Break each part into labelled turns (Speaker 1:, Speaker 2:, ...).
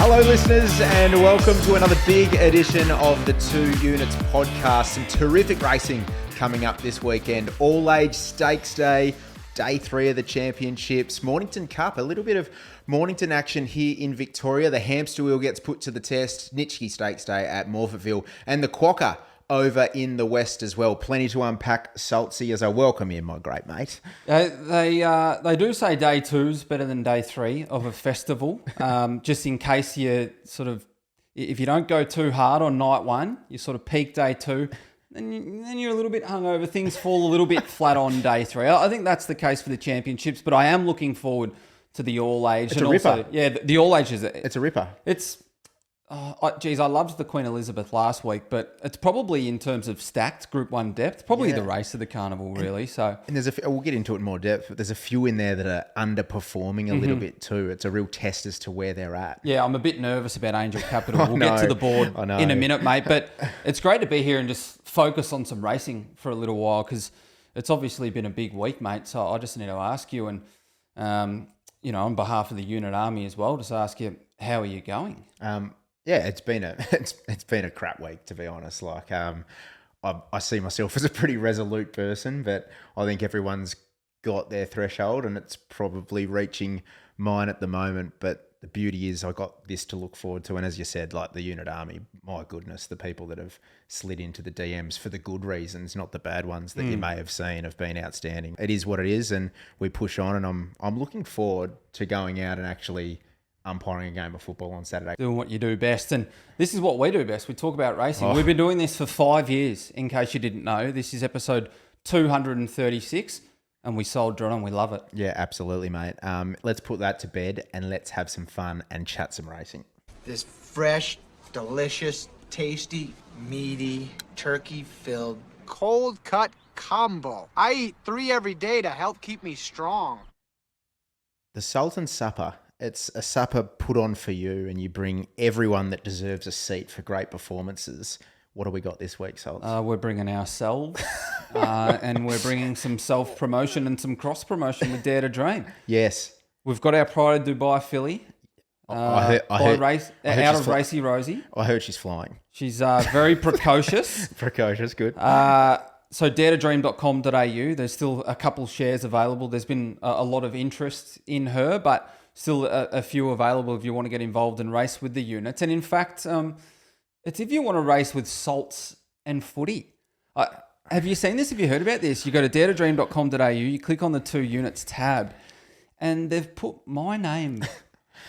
Speaker 1: Hello, listeners, and welcome to another big edition of the 2 Units podcast. Some terrific racing coming up this weekend. All-age stakes day, day 3 of the championships. Mornington Cup, a little bit of Mornington action here in Victoria. The hamster wheel gets put to the test. Nitschke Stakes day at Morphettville, and the Quokka over in the west as well. Plenty to unpack, Sultsy, as I welcome you, my great mate.
Speaker 2: They do say day 2's better than day 3 of a festival. Just in case you if you don't go too hard on night 1, you sort of peak day 2, then you're a little bit hungover. Things fall a little bit flat on day 3. I think that's the case for the championships, but I am looking forward to the all age.
Speaker 1: It's a ripper.
Speaker 2: Yeah, the all age
Speaker 1: It's a ripper.
Speaker 2: I loved the Queen Elizabeth last week, but it's probably in terms of stacked Group 1 depth, probably the race of the carnival, really. And
Speaker 1: there's we'll get into it in more depth, but there's a few in there that are underperforming a little bit too. It's a real test as to where they're at.
Speaker 2: Yeah, I'm a bit nervous about Angel Capital. We'll get to the board in a minute, mate. But it's great to be here and just focus on some racing for a little while, because it's obviously been a big week, mate. So I just need to ask you, and on behalf of the unit army as well, just ask you, how are you going?
Speaker 1: Yeah, it's been a crap week, to be honest. Like, I see myself as a pretty resolute person, but I think everyone's got their threshold, and it's probably reaching mine at the moment. But the beauty is I got this to look forward to, and as you said, like the unit army, my goodness, the people that have slid into the DMs for the good reasons, not the bad ones that you may have seen, have been outstanding. It is what it is, and we push on, and I'm looking forward to going out and actually umpiring a game of football on Saturday.
Speaker 2: Doing what you do best. And this is what we do best. We talk about racing. We've been doing this for 5 years, in case you didn't know. This is episode 236, and we soldier on and we love it.
Speaker 1: Yeah, absolutely, mate. Let's put that to bed and let's have some fun and chat some racing.
Speaker 3: This fresh, delicious, tasty, meaty, turkey-filled, cold-cut combo. I eat 3 every day to help keep me strong.
Speaker 1: The Sultan supper. It's a supper put on for you, and you bring everyone that deserves a seat for great performances. What do we got this week, Sults?
Speaker 2: We're bringing ourselves, and we're bringing some self-promotion and some cross-promotion with Dare to Dream.
Speaker 1: Yes.
Speaker 2: We've got our Pride of Dubai filly, out of Racy Rosie.
Speaker 1: I heard she's flying.
Speaker 2: She's very precocious.
Speaker 1: Precocious, good.
Speaker 2: So daretodream.com.au, there's still a couple shares available. There's been a lot of interest in her, but still a few available if you want to get involved and race with the units. And in fact, it's if you want to race with salts and footy. Have you seen this? Have you heard about this? You go to daretodream.com.au, you click on the 2 Units tab, and they've put my name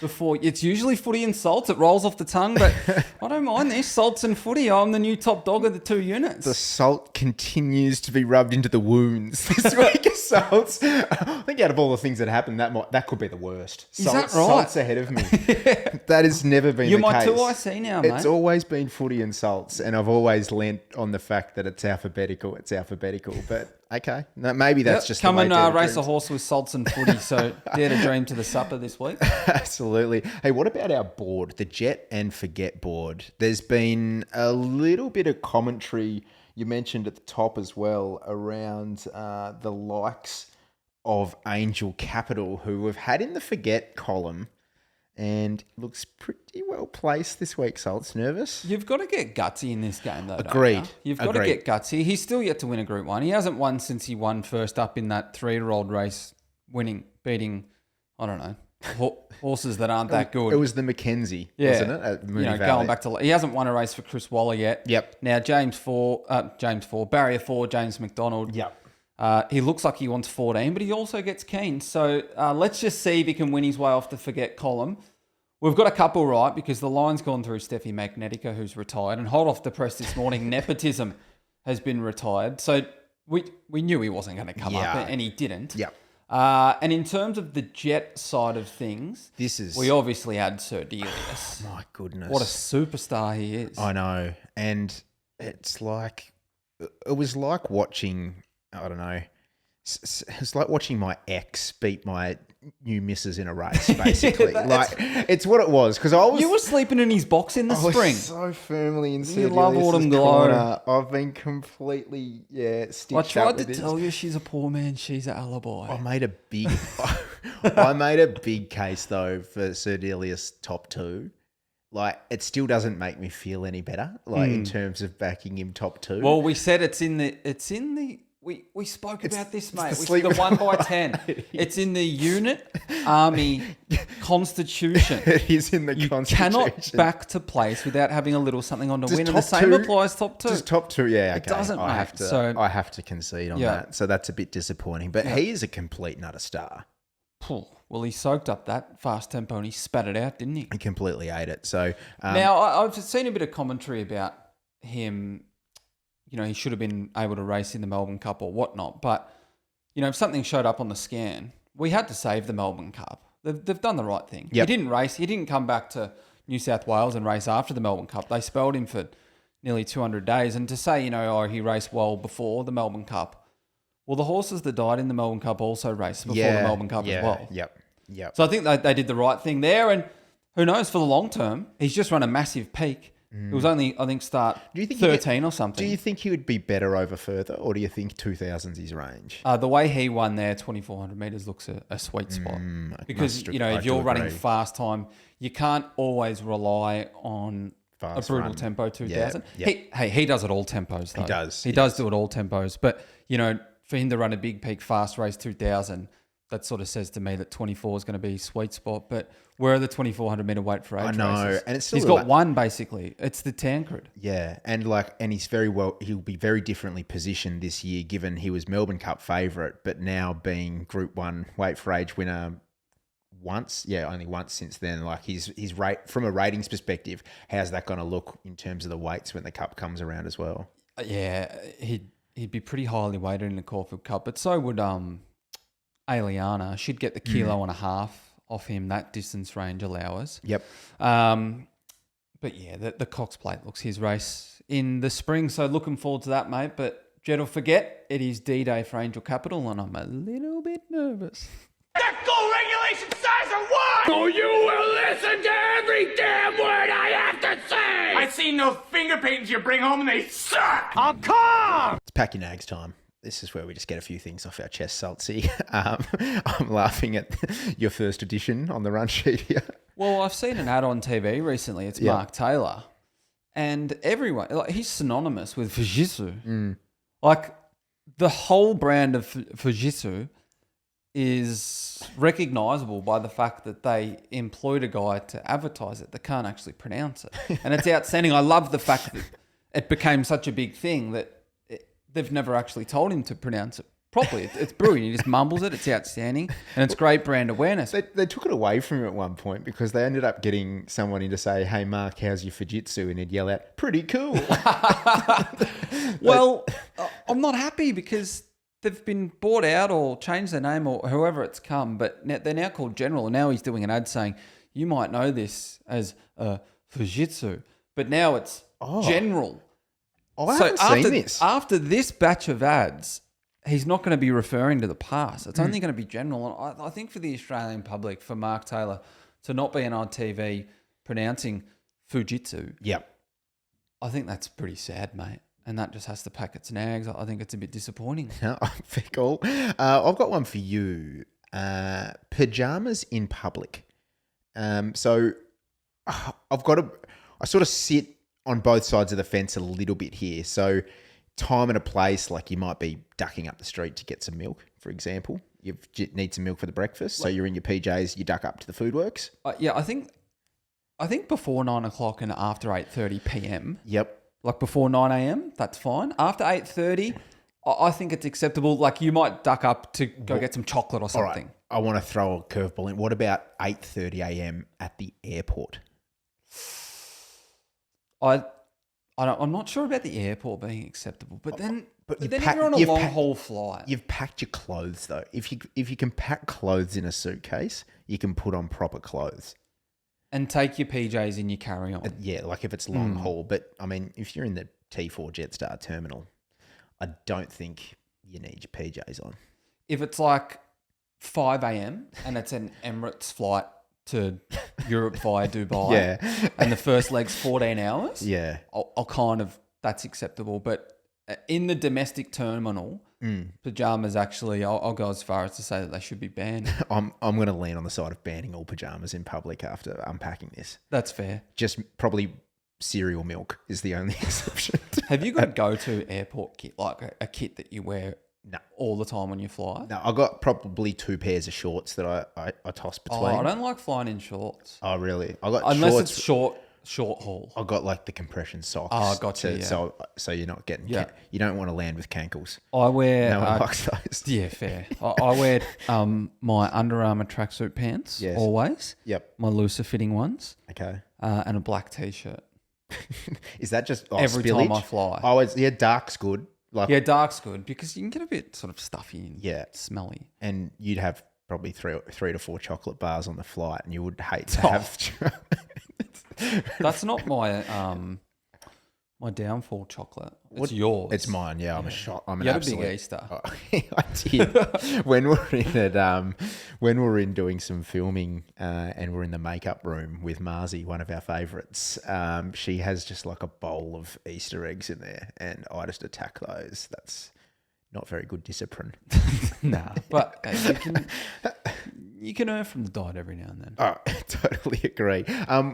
Speaker 2: before. It's usually footy and salts. It rolls off the tongue, but I don't mind this. Salts and footy. I'm the new top dog of the 2 Units.
Speaker 1: The salt continues to be rubbed into the wounds this week. Salts. I think out of all the things that happened, that could be the worst.
Speaker 2: Is that right?
Speaker 1: Salts ahead of me. That has never been the case.
Speaker 2: You're my 2IC now, mate.
Speaker 1: It's always been footy and salts, and I've always lent on the fact that it's alphabetical. It's alphabetical, but okay. No, maybe that's just
Speaker 2: come
Speaker 1: the way
Speaker 2: and race a horse with salts and footy. So Dare to Dream to the supper this week.
Speaker 1: Absolutely. Hey, what about our board, the Jet and Forget board? There's been a little bit of commentary you mentioned at the top as well around the likes of Angel Capital, who we've had in the Forget column, and looks pretty well placed this week. Salt's nervous.
Speaker 2: You've got to get gutsy in this game, though.
Speaker 1: Agreed.
Speaker 2: You've got to get gutsy. He's still yet to win a Group 1. He hasn't won since he won first up in that 3-year-old race, beating, I don't know, horses that aren't that good.
Speaker 1: It was the Mackenzie, wasn't it? At Moonee Valley.
Speaker 2: Going back to, he hasn't won a race for Chris Waller yet.
Speaker 1: Yep.
Speaker 2: Now Barrier 4, James McDonald.
Speaker 1: Yep.
Speaker 2: He looks like he wants 14, but he also gets keen. So let's just see if he can win his way off the Forget column. We've got a couple right, because the line's gone through Steffi Magnetica, who's retired, and hot off the press this morning, Nepotism has been retired. So we knew he wasn't going to come up, and he didn't.
Speaker 1: Yep.
Speaker 2: And in terms of the Jet side of things,
Speaker 1: we
Speaker 2: obviously had Sir Delius.
Speaker 1: My goodness.
Speaker 2: What a superstar he is.
Speaker 1: I know. And it was like watching, I don't know, it's like watching my ex beat my new missus in a race, basically. It's what it was. Because
Speaker 2: you were sleeping in his box in the spring.
Speaker 1: So firmly in
Speaker 2: You love Autumn Glow.
Speaker 1: I've been completely, stitched up.
Speaker 2: I tried to tell you she's a poor man, she's an alibi.
Speaker 1: I made a big case though for Sir Delius top 2. like it still doesn't make me feel any better. Like in terms of backing him top 2.
Speaker 2: Well, we said it's in the. We spoke about this, mate.
Speaker 1: the
Speaker 2: We
Speaker 1: sleep-
Speaker 2: said the 1x10. It's in the unit army constitution.
Speaker 1: It is in the
Speaker 2: You
Speaker 1: constitution.
Speaker 2: cannot back to place without having a little something on to win, and the
Speaker 1: top
Speaker 2: same
Speaker 1: 2
Speaker 2: applies top 2.
Speaker 1: Just top 2, yeah. Okay.
Speaker 2: doesn't,
Speaker 1: I
Speaker 2: mate.
Speaker 1: have to.
Speaker 2: So-
Speaker 1: I have to concede on
Speaker 2: Yeah.
Speaker 1: that. So that's a bit disappointing. But he is a complete nutter star.
Speaker 2: Well, he soaked up that fast tempo and he spat it out, didn't he?
Speaker 1: He completely ate it. So
Speaker 2: Now, I've seen a bit of commentary about him. You know, he should have been able to race in the Melbourne Cup or whatnot. But, you know, if something showed up on the scan, we had to save the Melbourne Cup. They've done the right thing.
Speaker 1: Yep.
Speaker 2: He didn't race. He didn't come back to New South Wales and race after the Melbourne Cup. They spelled him for nearly 200 days. And to say, you know, he raced well before the Melbourne Cup. Well, the horses that died in the Melbourne Cup also raced before the Melbourne Cup as well.
Speaker 1: Yep.
Speaker 2: So I think they did the right thing there. And who knows, for the long term, he's just run a massive peak. It was only, I think, start
Speaker 1: Do you think
Speaker 2: 13 or something.
Speaker 1: Do you think he would be better over further, or do you think 2000's his range?
Speaker 2: The way he won there, 2,400 metres looks a sweet spot. Because, you know, if you're running fast time, you can't always rely on
Speaker 1: Fast
Speaker 2: a brutal
Speaker 1: run.
Speaker 2: tempo 2000.
Speaker 1: Yeah.
Speaker 2: He does it all tempos, though.
Speaker 1: He
Speaker 2: He does do it all tempos. But, you know, for him to run a big peak fast race 2000, that sort of says to me that 24 is going to be a sweet spot. But where are the 2,400 metre weight for age
Speaker 1: I know,
Speaker 2: races?
Speaker 1: and it's still
Speaker 2: He's
Speaker 1: a
Speaker 2: got
Speaker 1: la-
Speaker 2: one, basically. It's the Tancred.
Speaker 1: Yeah, and he's he'll be very differently positioned this year, given he was Melbourne Cup favourite, but now being Group 1 weight for age winner only once since then. Like his rate from a ratings perspective, how's that going to look in terms of the weights when the Cup comes around as well?
Speaker 2: Yeah, he'd be pretty highly weighted in the Caulfield Cup, but so would Aliana. She'd get the kilo and a half off him. That distance range allows.
Speaker 1: Yep.
Speaker 2: But yeah, the Cox Plate looks his race in the spring, so looking forward to that, mate. But Jed will forget it is D-Day for Angel Capital, and I'm a little bit nervous.
Speaker 4: That goal regulation says a word! So you will listen to every damn word I have to say! I seen those finger paintings you bring home and they suck! I'm calm!
Speaker 1: It's Pack Your Nags time. This is where we just get a few things off our chest, Saltsy. I'm laughing at your first edition on the run sheet here.
Speaker 2: Well, I've seen an ad on TV recently. It's Mark Taylor. And everyone, like, he's synonymous with Fujitsu. Like, the whole brand of Fujitsu is recognisable by the fact that they employed a guy to advertise it that can't actually pronounce it. And it's outstanding. I love the fact that it became such a big thing that they've never actually told him to pronounce it properly. It's brilliant. He just mumbles it. It's outstanding. And it's great brand awareness.
Speaker 1: They took it away from him at one point because they ended up getting someone in to say, "Hey, Mark, how's your Fujitsu?" And he'd yell out, "Pretty cool."
Speaker 2: Well, I'm not happy because they've been bought out or changed their name or however it's come, but they're now called General. And now he's doing an ad saying, you might know this as Fujitsu, but now it's General.
Speaker 1: I haven't seen this.
Speaker 2: After this batch of ads, he's not going to be referring to the past. It's only going to be General. And I think for the Australian public, for Mark Taylor to not be on TV pronouncing Fujitsu,
Speaker 1: Yep.
Speaker 2: I think that's pretty sad, mate. And that just has to pack its nags. I think it's a bit disappointing.
Speaker 1: Fair call. I've got one for you. Pajamas in public. So I sort of sit on both sides of the fence a little bit here. So time and a place, like you might be ducking up the street to get some milk, for example. You need some milk for the breakfast. So you're in your PJs, you duck up to the food works.
Speaker 2: Yeah, I think before 9 o'clock and after 8:30 p.m.
Speaker 1: Yep.
Speaker 2: Like before 9 a.m., that's fine. After 8:30, I think it's acceptable. Like you might duck up to go get some chocolate or
Speaker 1: All
Speaker 2: something.
Speaker 1: right. I want to throw a curveball in. What about 8:30 a.m. at the airport?
Speaker 2: I'm not sure about the airport being acceptable, but then
Speaker 1: you've
Speaker 2: if
Speaker 1: packed-
Speaker 2: you're on a
Speaker 1: you've
Speaker 2: long
Speaker 1: packed-
Speaker 2: haul flight,
Speaker 1: You've packed your clothes though. If you can pack clothes in a suitcase, you can put on proper clothes.
Speaker 2: and take your PJs in your carry-on.
Speaker 1: Yeah, like if it's long haul. But I mean, if you're in the T4 Jetstar terminal, I don't think you need your PJs on.
Speaker 2: If it's like 5 a.m. and it's an Emirates flight to Europe via Dubai,
Speaker 1: Yeah.
Speaker 2: and the first leg's 14 hours,
Speaker 1: Yeah.
Speaker 2: I'll kind of, that's acceptable. But in the domestic terminal, Pajamas, actually, I'll go as far as to say that they should be banned.
Speaker 1: I'm going to lean on the side of banning all pajamas in public after unpacking this.
Speaker 2: That's fair.
Speaker 1: Just probably cereal milk is the only exception.
Speaker 2: Have you got a go-to airport kit, like a kit that you wear
Speaker 1: No.
Speaker 2: all the time when you fly?
Speaker 1: No, I got probably 2 pairs of shorts that I toss between.
Speaker 2: Oh, I don't like flying in shorts.
Speaker 1: Oh, really? I got
Speaker 2: Unless
Speaker 1: shorts.
Speaker 2: it's short haul.
Speaker 1: I got like the compression socks.
Speaker 2: Oh, gotcha, yeah.
Speaker 1: So you're not getting.
Speaker 2: Yeah.
Speaker 1: You don't want to land with cankles.
Speaker 2: I wear.
Speaker 1: No one likes those.
Speaker 2: Yeah, fair. I wear my Under Armour tracksuit pants always.
Speaker 1: Yep.
Speaker 2: My looser fitting ones.
Speaker 1: Okay.
Speaker 2: And a black t-shirt.
Speaker 1: Is that just
Speaker 2: Every
Speaker 1: spillage?
Speaker 2: time I fly.
Speaker 1: Oh, dark's good. Like,
Speaker 2: Yeah, dark's good because you can get a bit sort of stuffy and smelly.
Speaker 1: and you'd have probably three to 4 chocolate bars on the flight, and you would hate to have.
Speaker 2: That's not my my downfall chocolate. It's yours.
Speaker 1: It's mine. Yeah, I'm a shot. I'm an
Speaker 2: You had a
Speaker 1: absolute.
Speaker 2: big Easter.
Speaker 1: Oh, I did. when we're in doing some filming, and we're in the makeup room with Marzi, one of our favourites. She has just like a bowl of Easter eggs in there, and I just attack those. That's not very good discipline.
Speaker 2: Nah, but you can earn from the diet every now and then.
Speaker 1: Oh, totally agree.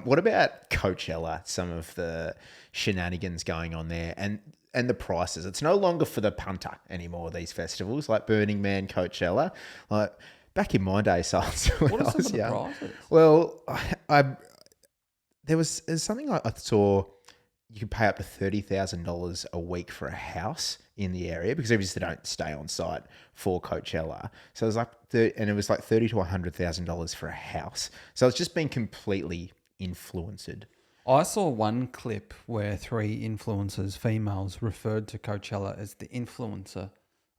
Speaker 1: What about Coachella? Some of the shenanigans going on there, and the prices. It's no longer for the punter anymore. These festivals like Burning Man, Coachella. Like back in my day, SULTS.
Speaker 2: What are some of the prices?
Speaker 1: Well, there's something I saw. You could pay up to $30,000 a week for a house in the area because obviously they don't stay on site for Coachella. So it was like $30,000 to $100,000 for a house. So it's just been completely influenced.
Speaker 2: I saw one clip where 3 influencers, females, referred to Coachella as the Influencer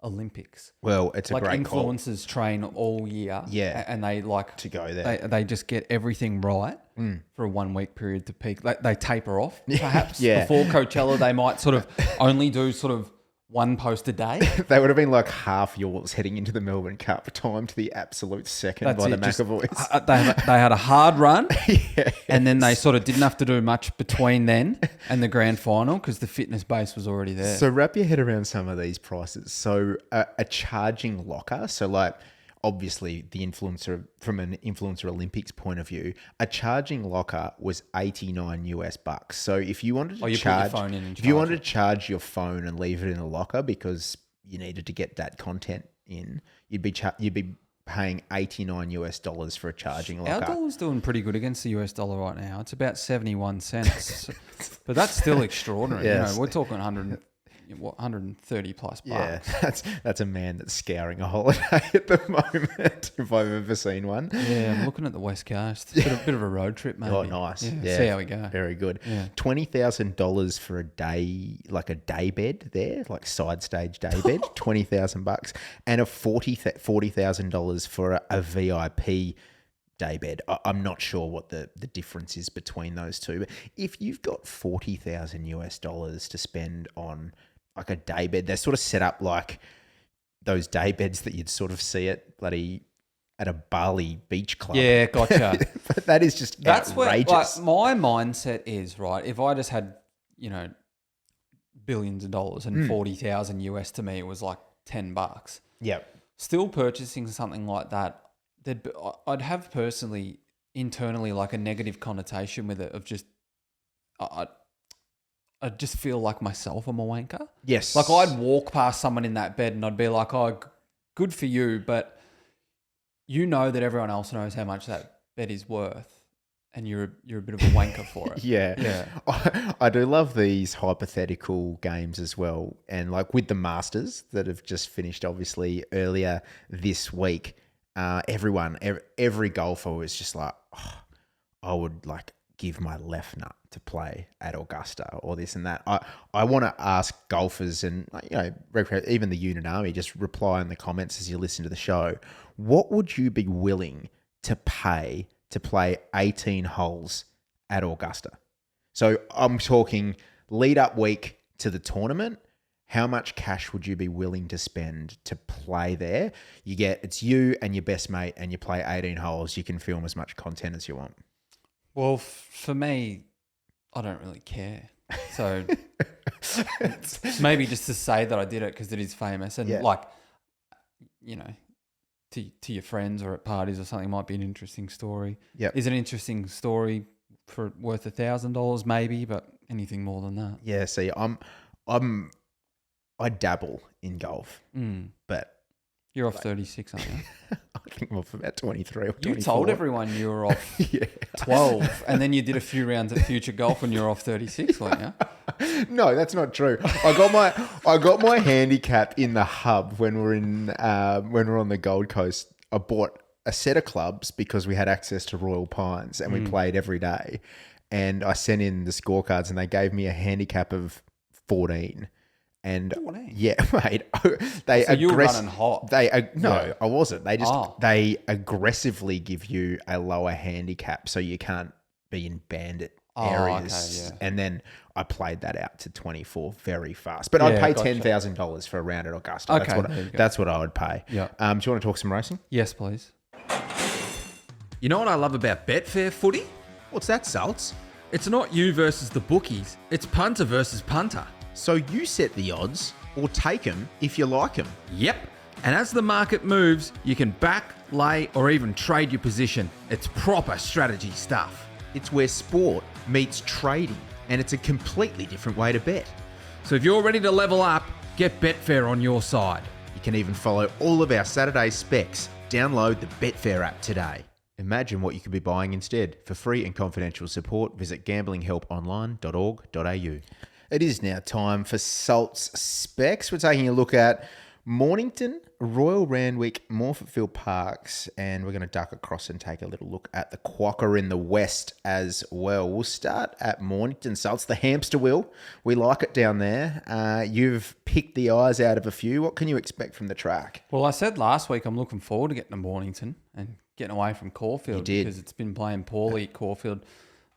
Speaker 2: Olympics.
Speaker 1: Well, it's a great call.
Speaker 2: Influencers train all year.
Speaker 1: Yeah.
Speaker 2: And they like
Speaker 1: to go there.
Speaker 2: They just get everything right for a 1 week period to peak. They taper off, perhaps. Before Coachella, they might sort of only do sort of 1 post a day.
Speaker 1: They would have been like half yours heading into the Melbourne Cup, timed to the absolute second by the McAvoys.
Speaker 2: They had a hard run, and then they sort of didn't have to do much between then and the grand final because the fitness base was already there.
Speaker 1: So wrap your head around some of these prices. So a charging locker, so like obviously the influencer, from an influencer Olympics point of view, a charging locker was $89. So if you wanted to charge,
Speaker 2: put your phone in and
Speaker 1: if you wanted to charge your phone and leave it in a locker because you needed to get that content in, you'd be paying $89 for a charging locker.
Speaker 2: Our dollar's doing pretty good against the US dollar right now. It's about 71 cents, but that's still extraordinary.
Speaker 1: Yes.
Speaker 2: You know, we're talking 130 plus bucks.
Speaker 1: Yeah, that's a man that's scouring a holiday at the moment, if I've ever seen one.
Speaker 2: Yeah, I'm looking at the West Coast. Bit of a road trip, maybe.
Speaker 1: Oh, nice. Yeah.
Speaker 2: See how we go.
Speaker 1: Very good.
Speaker 2: Yeah.
Speaker 1: $20,000 for a day, like a day bed there, like side stage day bed, $20,000, and a $40,000 for a VIP day bed. I'm not sure what the difference is between those two, but if you've got $40,000 to spend on like a day bed, they're sort of set up like those day beds that you'd sort of see at a Bali beach club.
Speaker 2: Yeah, gotcha.
Speaker 1: But that is just
Speaker 2: That's
Speaker 1: outrageous.
Speaker 2: where my mindset is, right? If I just had, billions of dollars and 40,000 US to me, it was like $10.
Speaker 1: Yeah.
Speaker 2: Still purchasing something like that, I'd have personally, internally, like a negative connotation with it of just, I'd just feel like myself I'm a wanker.
Speaker 1: Yes.
Speaker 2: Like I'd walk past someone in that bed and I'd be like, oh, good for you, but you know that everyone else knows how much that bed is worth and you're a bit of a wanker for it.
Speaker 1: Yeah. I do love these hypothetical games as well. And like with the Masters that have just finished obviously earlier this week, every golfer was just like, I would like give my left nut to play at Augusta or this and that. I want to ask golfers and even the unit army, just reply in the comments as you listen to the show. What would you be willing to pay to play 18 holes at Augusta? So I'm talking lead up week to the tournament. How much cash would you be willing to spend to play there? It's you and your best mate and you play 18 holes. You can film as much content as you want.
Speaker 2: Well, for me, I don't really care. So maybe just to say that I did it because it is famous and like, you know, to your friends or at parties or something might be an interesting story.
Speaker 1: Yeah.
Speaker 2: Is it an interesting story for worth $1,000 maybe, but anything more than that?
Speaker 1: Yeah. See, I dabble in golf, but
Speaker 2: you're off 36, aren't you?
Speaker 1: I think I'm off about 23 or 24.
Speaker 2: You told everyone you were off 12, and then you did a few rounds at Future Golf when you were off 36, weren't you?
Speaker 1: No, that's not true. I got my handicap in the hub when we're on the Gold Coast. I bought a set of clubs because we had access to Royal Pines and we played every day. And I sent in the scorecards and they gave me a handicap of 14. And
Speaker 2: 14?
Speaker 1: Yeah, mate.
Speaker 2: So you were running hot.
Speaker 1: I wasn't. They aggressively give you a lower handicap so you can't be in bandit areas.
Speaker 2: Okay, yeah.
Speaker 1: And then I played that out to 24 very fast. But I'd pay $10,000 for a round at Augusta.
Speaker 2: Okay,
Speaker 1: That's what I would pay.
Speaker 2: Yeah.
Speaker 1: Do you want to talk some racing?
Speaker 2: Yes, please.
Speaker 5: You know what I love about Betfair footy?
Speaker 1: What's that, Sults?
Speaker 5: It's not you versus the bookies. It's punter versus punter.
Speaker 1: So you set the odds or take them if you like them.
Speaker 5: Yep. And as the market moves, you can back, lay, or even trade your position. It's proper strategy stuff.
Speaker 1: It's where sport meets trading, and it's a completely different way to bet.
Speaker 5: So if you're ready to level up, get Betfair on your side.
Speaker 1: You can even follow all of our Saturday specs. Download the Betfair app today. Imagine what you could be buying instead. For free and confidential support, visit gamblinghelponline.org.au. It is now time for SULTS Specs. We're taking a look at Mornington, Royal Randwick, Morphettville Parks, and we're going to duck across and take a little look at the Quokka in the west as well. We'll start at Mornington, SULTS, the hamster wheel. We like it down there. You've picked the eyes out of a few. What can you expect from the track?
Speaker 2: Well, I said last week I'm looking forward to getting to Mornington and getting away from Caulfield because it's been playing poorly at Caulfield.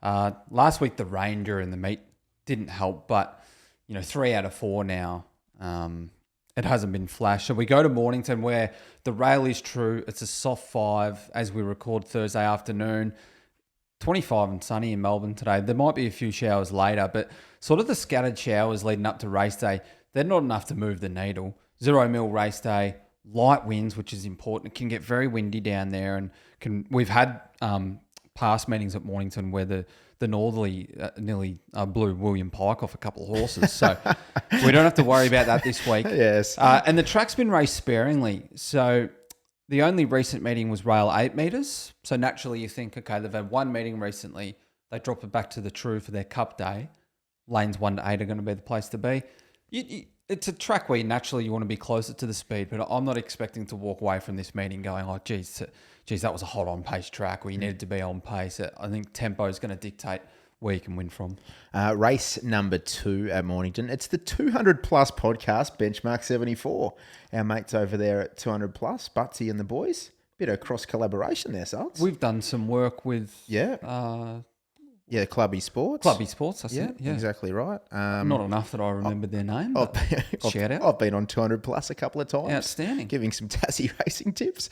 Speaker 2: Last week the Ranger and the meet didn't help, but 3 out of 4 now. It hasn't been flash. So we go to Mornington where the rail is true. It's a soft 5 as we record Thursday afternoon. 25 and sunny in Melbourne today. There might be a few showers later, but sort of the scattered showers leading up to race day, they're not enough to move the needle. 0 mil race day, light winds, which is important. It can get very windy down there, and we've had past meetings at Mornington where the northerly nearly blew William Pike off a couple of horses. So we don't have to worry about that this week.
Speaker 1: Yes.
Speaker 2: And the track's been raced sparingly. So the only recent meeting was rail 8 metres. So naturally you think, okay, they've had one meeting recently. They drop it back to the true for their cup day. Lanes 1 to 8 are going to be the place to be. It's a track where naturally you want to be closer to the speed, but I'm not expecting to walk away from this meeting going like, geez, that was a hot on-pace track where you needed to be on pace. I think tempo is going to dictate where you can win from.
Speaker 1: Race number 2 at Mornington. It's the 200 plus podcast, Benchmark 74. Our mates over there at 200 plus, Butsy and the boys. Bit of cross collaboration there, Sults.
Speaker 2: We've done some work with
Speaker 1: Clubby Sports.
Speaker 2: Clubby Sports, I think. Yeah,
Speaker 1: exactly right.
Speaker 2: Not enough that I remembered their name. Shout out.
Speaker 1: I've been on 200 plus a couple of times.
Speaker 2: Outstanding.
Speaker 1: Giving some Tassie racing tips.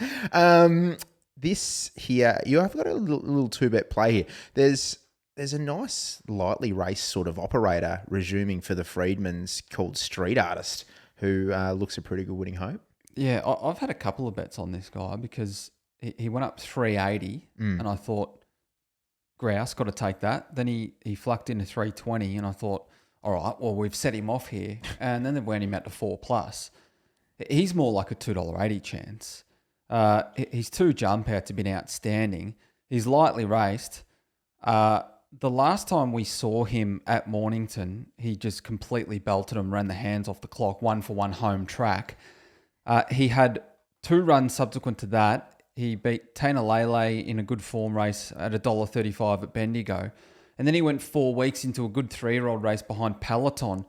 Speaker 1: This here, you have got a little 2-bet play here. There's a nice lightly race sort of operator resuming for the Freedmans called Street Artist, who looks a pretty good winning hope.
Speaker 2: Yeah, I've had a couple of bets on this guy because he went up 380 and I thought, grouse, got to take that. Then he flucked into 320 and I thought, all right, well, we've set him off here. And then they went him out to 4 plus. He's more like a $2.80 chance. His 2 jump outs have been outstanding. He's lightly raced. The last time we saw him at Mornington, he just completely belted him, ran the hands off the clock, 1-for-1 home track. He had 2 runs subsequent to that. He beat Tana Lele in a good form race at $1.35 at Bendigo. And then he went 4 weeks into a good 3-year-old race behind Peloton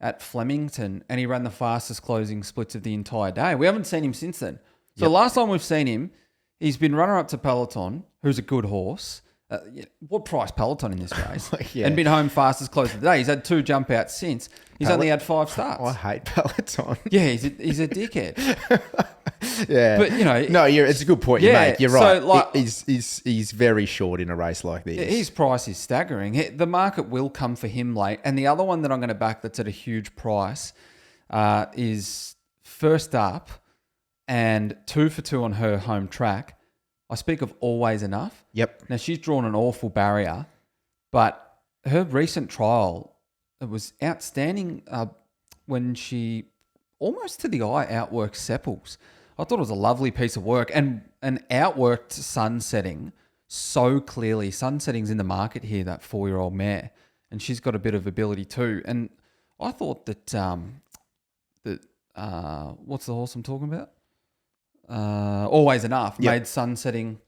Speaker 2: at Flemington, and he ran the fastest closing splits of the entire day. We haven't seen him since then. So last time we've seen him, he's been runner-up to Peloton, who's a good horse. What price Peloton in this race? And been home fastest close of the day. He's had 2 jump outs since. He's only had 5 starts.
Speaker 1: I hate Peloton.
Speaker 2: Yeah, he's a dickhead.
Speaker 1: Yeah,
Speaker 2: But, you know,
Speaker 1: no, it's a good point you
Speaker 2: yeah,
Speaker 1: make. You're
Speaker 2: so,
Speaker 1: right.
Speaker 2: like-
Speaker 1: He's very short in a race like this.
Speaker 2: His price is staggering. The market will come for him late. And the other one that I'm going to back that's at a huge price is First Up and 2 for 2 on her home track. I speak of Always Enough.
Speaker 1: Yep.
Speaker 2: Now, she's drawn an awful barrier, but her recent trial, it was outstanding when she almost to the eye outworked Sepples. I thought it was a lovely piece of work and outworked Sunsetting so clearly. Sunsetting's in the market here, that 4-year-old mare, and she's got a bit of ability too. And I thought that what's the horse I'm talking about? Always Enough made Sunsetting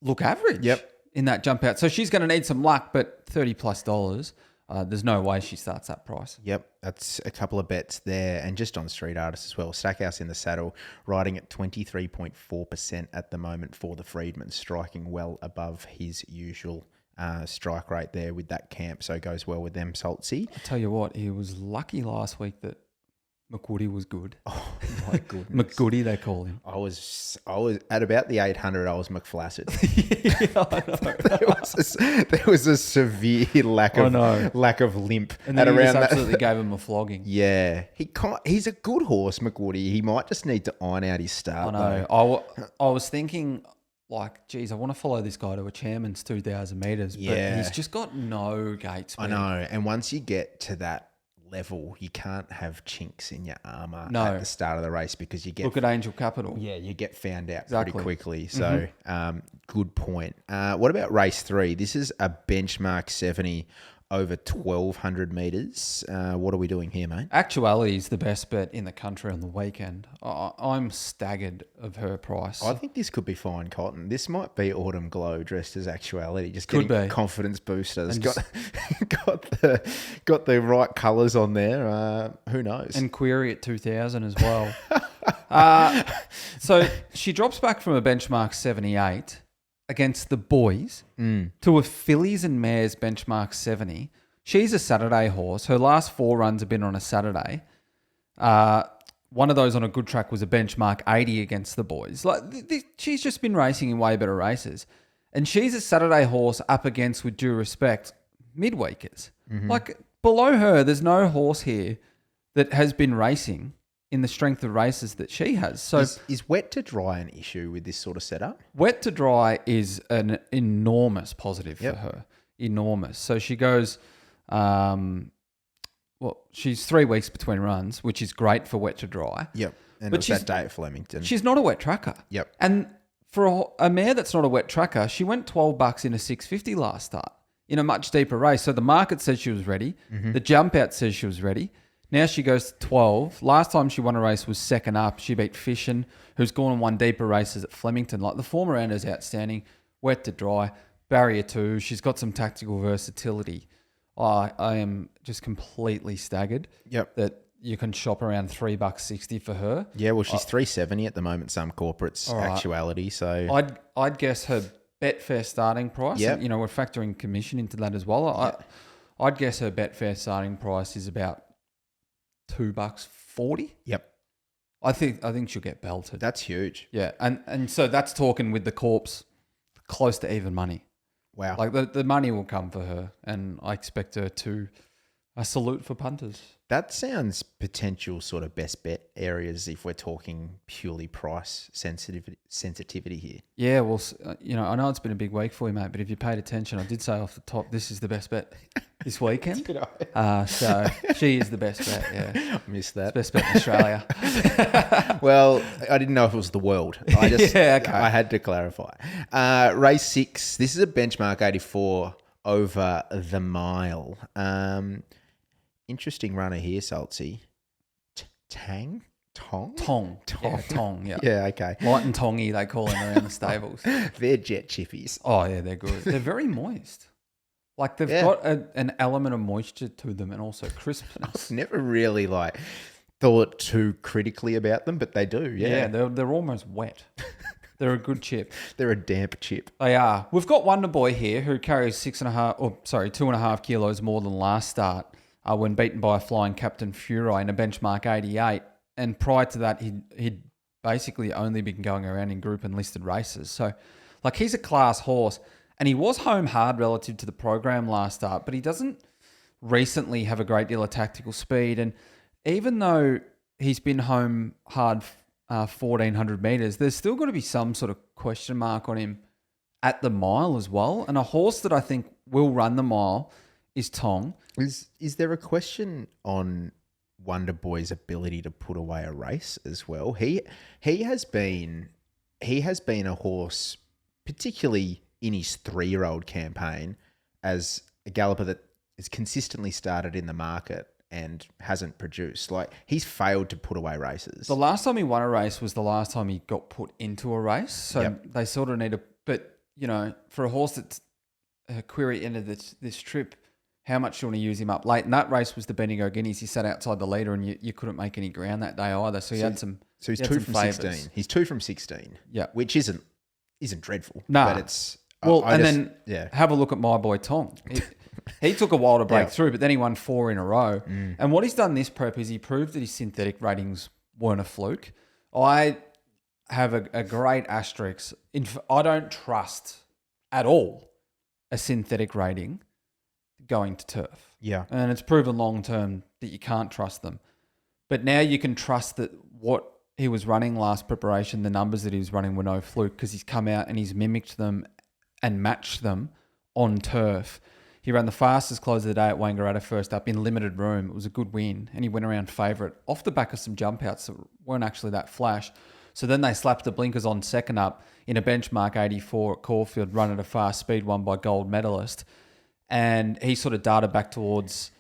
Speaker 2: look average.
Speaker 1: Yep.
Speaker 2: In that jump out. So she's going to need some luck, but $30+. There's no way she starts that price.
Speaker 1: Yep, that's a couple of bets there. And just on Street Artists as well. Stackhouse in the saddle, riding at 23.4% at the moment for the Freedman, striking well above his usual strike rate there with that camp. So it goes well with them, Saltsy.
Speaker 2: I tell you what, he was lucky last week that McWoody was good.
Speaker 1: Oh my goodness.
Speaker 2: McGoody, they call him.
Speaker 1: I was at about the 800. I was McFlaccid. there was a severe lack of limp
Speaker 2: And then
Speaker 1: at
Speaker 2: he
Speaker 1: around
Speaker 2: just
Speaker 1: that.
Speaker 2: absolutely gave him a flogging.
Speaker 1: Yeah, he's a good horse, McWoody. He might just need to iron out his start.
Speaker 2: I know. I was thinking, like, geez, I want to follow this guy to a chairman's 2,000 metres, but
Speaker 1: Yeah.
Speaker 2: he's just got no gate speed.
Speaker 1: I know. And once you get to that level, you can't have chinks in your armour at the start of the race because you get...
Speaker 2: Look at Angel Capital.
Speaker 1: Yeah, you get found out
Speaker 2: Exactly.
Speaker 1: pretty quickly. So, good point. What about race 3? This is a benchmark 70 over 1,200 metres. What are we doing here, mate?
Speaker 2: Actuality is the best bet in the country on the weekend. I'm staggered of her price.
Speaker 1: I think this could be fine cotton. This might be Autumn Glow dressed as Actuality. Just
Speaker 2: Could
Speaker 1: getting
Speaker 2: be.
Speaker 1: confidence boosters. Got the right colours on there. Who knows?
Speaker 2: And Query at 2,000 as well. So she drops back from a benchmark 78 against the boys to a fillies and mares benchmark 70. She's a Saturday horse. Her last 4 runs have been on a Saturday. One of those on a good track was a benchmark 80 against the boys. Like she's just been racing in way better races. And she's a Saturday horse up against, with due respect, midweekers. Like below her, there's no horse here that has been racing in the strength of races that she has. So
Speaker 1: is wet to dry an issue with this sort of setup?
Speaker 2: wet to dry is an enormous positive for her. Enormous. So she goes, she's 3 weeks between runs, which is great for wet to dry.
Speaker 1: Yep. And
Speaker 2: But
Speaker 1: it was
Speaker 2: she's-
Speaker 1: that day at Flemington.
Speaker 2: She's not a wet tracker.
Speaker 1: Yep.
Speaker 2: And for a mare that's not a wet tracker, she went $12 in a 650 last start in a much deeper race. So the market says she was ready. The jump out says she was ready. Now she goes to 12. Last time she won a race was second up. She beat Fishin, who's gone and won deeper races at Flemington. Like the form around her is outstanding. Wet to dry. Barrier 2. She's got some tactical versatility. I am just completely staggered.
Speaker 1: Yep.
Speaker 2: That you can shop around $3.60 for her.
Speaker 1: Yeah, well, she's 370 at the moment. Some corporates
Speaker 2: right.
Speaker 1: Actuality. So
Speaker 2: I'd guess her Betfair starting price.
Speaker 1: Yep.
Speaker 2: And, you know, we're factoring commission into that as well. I'd guess her Betfair starting price is about $2.40.
Speaker 1: Yep,
Speaker 2: I think she'll get belted.
Speaker 1: that's huge.
Speaker 2: Yeah, and so that's talking with the corpse close to even money.
Speaker 1: Wow.
Speaker 2: Like the money will come for her, and I expect her to a salute for punters.
Speaker 1: That sounds potential sort of best bet areas if we're talking purely price sensitivity here.
Speaker 2: Yeah, well, you know, I know it's been a big week for you, mate, but if you paid attention, I did say off the top, this is the best bet this weekend. So she is the best bet, yeah.
Speaker 1: I missed that.
Speaker 2: Best bet in Australia.
Speaker 1: Well, I didn't know if it was the world. I just,
Speaker 2: Yeah, okay.
Speaker 1: I had to clarify. Race 6. This is a benchmark 84 over the mile. Interesting runner here, Saltsy. Tong?
Speaker 2: Tong. Yeah, Tong, yeah.
Speaker 1: Yeah, okay.
Speaker 2: Light and Tongy, they call him around the stables.
Speaker 1: They're jet chippies.
Speaker 2: Oh, yeah, they're good. They're very moist. Like they've got an element of moisture to them and also crispness.
Speaker 1: Never really thought too critically about them, but they do.
Speaker 2: Yeah, they're almost wet. They're a good chip.
Speaker 1: They're a damp chip.
Speaker 2: They are. We've got Wonder Boy here who carries 2.5 kilos more than last start when beaten by a flying Captain Fury in a benchmark 88. And prior to that, he'd basically only been going around in group and listed races. So, like, he's a class horse, and he was home hard relative to the program last start, but he doesn't recently have a great deal of tactical speed. And even though he's been home hard 1,400 metres, there's still got to be some sort of question mark on him at the mile as well. And a horse that I think will run the mile is Tong.
Speaker 1: Is there a question on Wonder Boy's ability to put away a race as well? He has been a horse, particularly in his 3-year-old campaign, as a galloper that is consistently started in the market and hasn't produced. Like, he's failed to put away races.
Speaker 2: The last time he won a race was the last time he got put into a race. So they sort of need to, but you know, for a horse that's a query end of this trip, how much do you want to use him up late? And that race was the Bendigo Guineas. He sat outside the leader and you couldn't make any ground that day either. So he had some.
Speaker 1: So he's 2 from 16. He's 2 from 16.
Speaker 2: Yeah.
Speaker 1: Which isn't dreadful.
Speaker 2: No.
Speaker 1: But it's...
Speaker 2: Well, have a look at my boy Tong. He took a while to break through, but then he won 4 in a row. And what he's done this prep is he proved that his synthetic ratings weren't a fluke. I have a great asterisk. I don't trust at all a synthetic rating going to turf.
Speaker 1: Yeah.
Speaker 2: And it's proven long term that you can't trust them. But now you can trust that what he was running last preparation, the numbers that he was running were no fluke, because he's come out and he's mimicked them and matched them on turf. He ran the fastest close of the day at Wangaratta first up in limited room. It was a good win, and he went around favourite off the back of some jump outs that weren't actually that flash. So then they slapped the blinkers on second up in a benchmark 84 at Caulfield, run at a fast speed, won by gold medalist. And he sort of darted back towards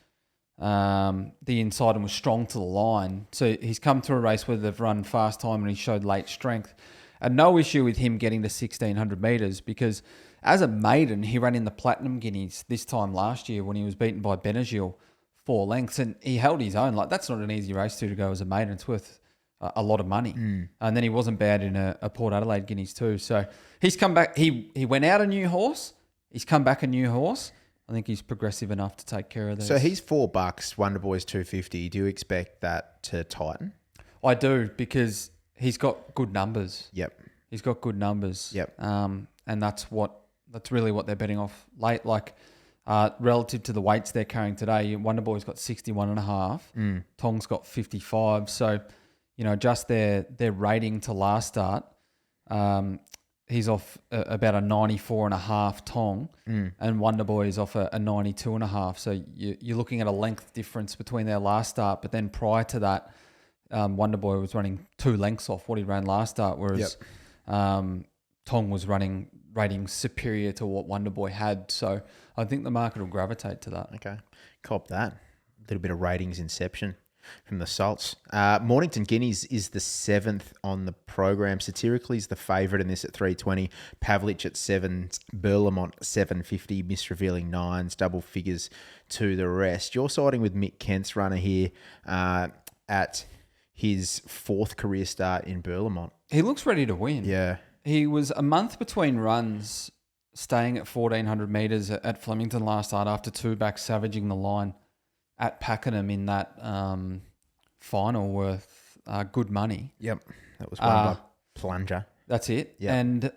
Speaker 2: the inside and was strong to the line. So he's come through a race where they've run fast time and he showed late strength. And no issue with him getting to 1,600 metres, because as a maiden, he ran in the Platinum Guineas this time last year when he was beaten by Benazil 4 lengths, and he held his own. Like, that's not an easy race to go as a maiden. It's worth a lot of money. And then he wasn't bad in a Port Adelaide Guineas too. So he's come back. He went out a new horse. He's come back a new horse. I think he's progressive enough to take care of this.
Speaker 1: So he's $4. Wonder Boy's $2.50. Do you expect that to tighten?
Speaker 2: I do, because he's got good numbers.
Speaker 1: Yep.
Speaker 2: He's got good numbers.
Speaker 1: Yep.
Speaker 2: And that's really what they're betting off late. Like, relative to the weights they're carrying today, Wonder Boy's got 61.5. Tong's got 55. So, you know, just their rating to last start, he's off about a 94.5 Tong, and Wonder Boy is off a 92.5. So you're looking at a length difference between their last start. But then prior to that, Wonder Boy was running 2 lengths off what he ran last start, whereas Tong was running ratings superior to what Wonder Boy had. So I think the market will gravitate to that.
Speaker 1: Okay. Cop that. A little bit of ratings inception from the Salts. Mornington Guineas is the 7th on the program. Satirically is the favourite in this at 320. Pavlich at 7. Burlemont 750. Misrevealing 9s. Double figures to the rest. You're siding with Mick Kent's runner here at his 4th career start in Burlemont.
Speaker 2: He looks ready to win.
Speaker 1: Yeah.
Speaker 2: He was a month between runs, staying at 1,400 metres at Flemington last start after 2 back, savaging the line at Pakenham in that final worth good money.
Speaker 1: Yep. That was one by Plunger.
Speaker 2: That's it.
Speaker 1: Yep.
Speaker 2: And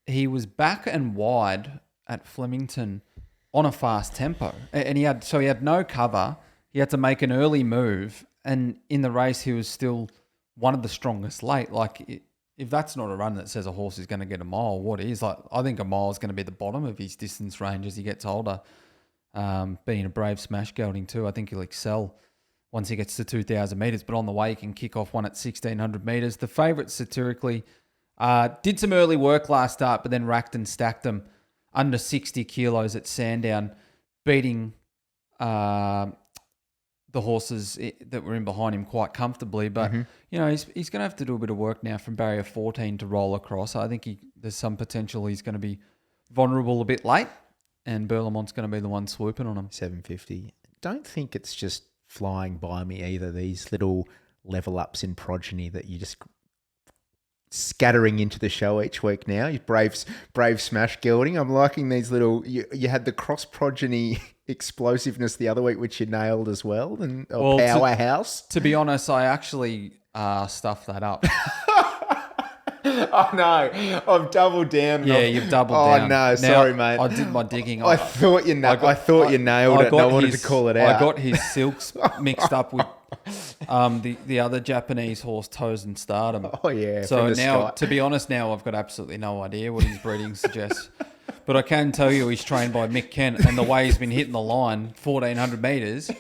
Speaker 2: he was back and wide at Flemington on a fast tempo. And he had no cover. He had to make an early move. And in the race, he was still one of the strongest late. Like, if that's not a run that says a horse is going to get a mile, what is? Like, I think a mile is going to be the bottom of his distance range as he gets older. Being a brave smash gelding too, I think he'll excel once he gets to 2,000 metres. But on the way, he can kick off one at 1,600 metres. The favourite, Satirically, did some early work last start, but then racked and stacked them under 60 kilos at Sandown, beating the horses that were in behind him quite comfortably. But, you know, he's going to have to do a bit of work now from barrier 14 to roll across. I think there's some potential he's going to be vulnerable a bit late, and Burlemont's going to be the one swooping on him.
Speaker 1: 750. Don't think it's just flying by me either, these little level ups in progeny that you just scattering into the show each week now. You brave smash gelding. I'm liking these little... You had the cross progeny explosiveness the other week, which you nailed as well, and powerhouse.
Speaker 2: To be honest, I actually stuffed that up.
Speaker 1: Oh no, I've doubled down.
Speaker 2: Yeah, you've doubled down.
Speaker 1: Oh no,
Speaker 2: Now,
Speaker 1: sorry, mate.
Speaker 2: I did my digging.
Speaker 1: I thought you nailed it. And I wanted to call it out.
Speaker 2: I got his silks mixed up with the other Japanese horse, Toes and Stardom.
Speaker 1: Oh yeah.
Speaker 2: So
Speaker 1: from the
Speaker 2: now,
Speaker 1: Sky.
Speaker 2: to be honest, now I've got absolutely no idea what his breeding suggests. But I can tell you he's trained by Mick Kent, and the way he's been hitting the line, 1,400 metres,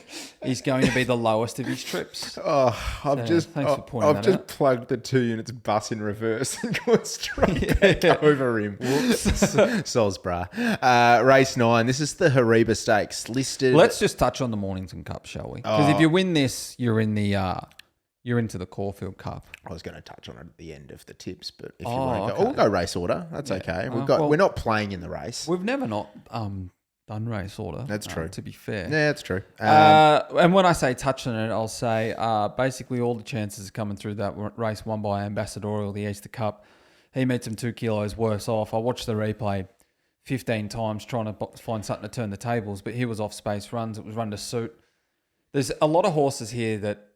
Speaker 2: he's going to be the lowest of his trips.
Speaker 1: Oh,
Speaker 2: Thanks for pointing that out.
Speaker 1: plugged the 2 units bus in reverse and gone straight back over him. Soz, brah. Race 9. This is the Hariba Stakes listed.
Speaker 2: Let's just touch on the Mornington Cup, shall we? Because if you win this, you're into the Caulfield Cup.
Speaker 1: I was going to touch on it at the end of the tips, but if you
Speaker 2: Oh,
Speaker 1: want to
Speaker 2: okay.
Speaker 1: we'll go race order. That's okay.
Speaker 2: well,
Speaker 1: We're not playing in the race.
Speaker 2: We've never not done race order.
Speaker 1: That's true.
Speaker 2: To be fair.
Speaker 1: Yeah, that's true.
Speaker 2: And when I say touch on it, I'll say basically all the chances are coming through that race won by Ambassadorial, the Easter Cup. He meets him 2 kilos worse off. I watched the replay 15 times trying to find something to turn the tables, but he was off space runs. It was run to suit. There's a lot of horses here that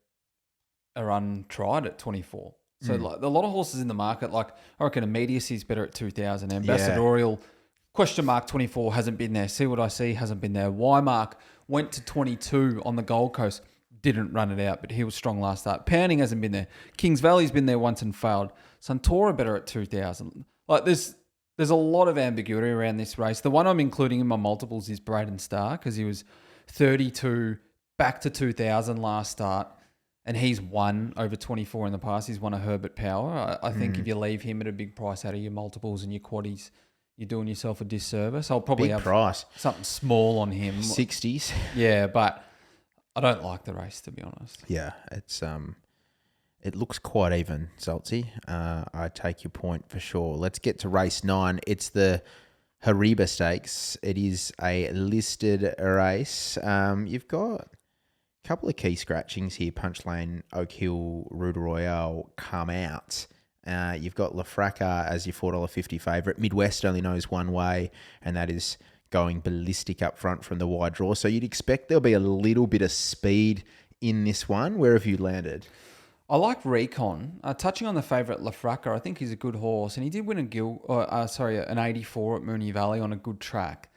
Speaker 2: are untried at 24. So like a lot of horses in the market, like I reckon Immediacy's better at 2,000. Ambassadorial, question mark 24, hasn't been there. See What I See hasn't been there. Wymark went to 22 on the Gold Coast, didn't run it out, but he was strong last start. Pounding hasn't been there. Kings Valley's been there once and failed. Suntora better at 2,000. Like there's a lot of ambiguity around this race. The one I'm including in my multiples is Braden Star because he was 32 back to 2,000 last start. And he's won over 24 in the past. He's won a Herbert Power. I think if you leave him at a big price out of your multiples and your quaddies, you're doing yourself a disservice. I'll probably
Speaker 1: Big
Speaker 2: have
Speaker 1: price.
Speaker 2: something small on him.
Speaker 1: 60s.
Speaker 2: Yeah, but I don't like the race, to be honest.
Speaker 1: Yeah, it's it looks quite even, Saltsy. I take your point for sure. Let's get to race 9. It's the Hariba Stakes. It is a listed race. You've got couple of key scratchings here. Punch Lane, Oak Hill, Rude Royale come out. You've got Lafraca as your $4.50 favourite. Midwest only knows one way, and that is going ballistic up front from the wide draw. So you'd expect there'll be a little bit of speed in this one. Where have you landed?
Speaker 2: I like Recon. Touching on the favourite Lafraca, I think he's a good horse, and he did win an 84 at Moonee Valley on a good track.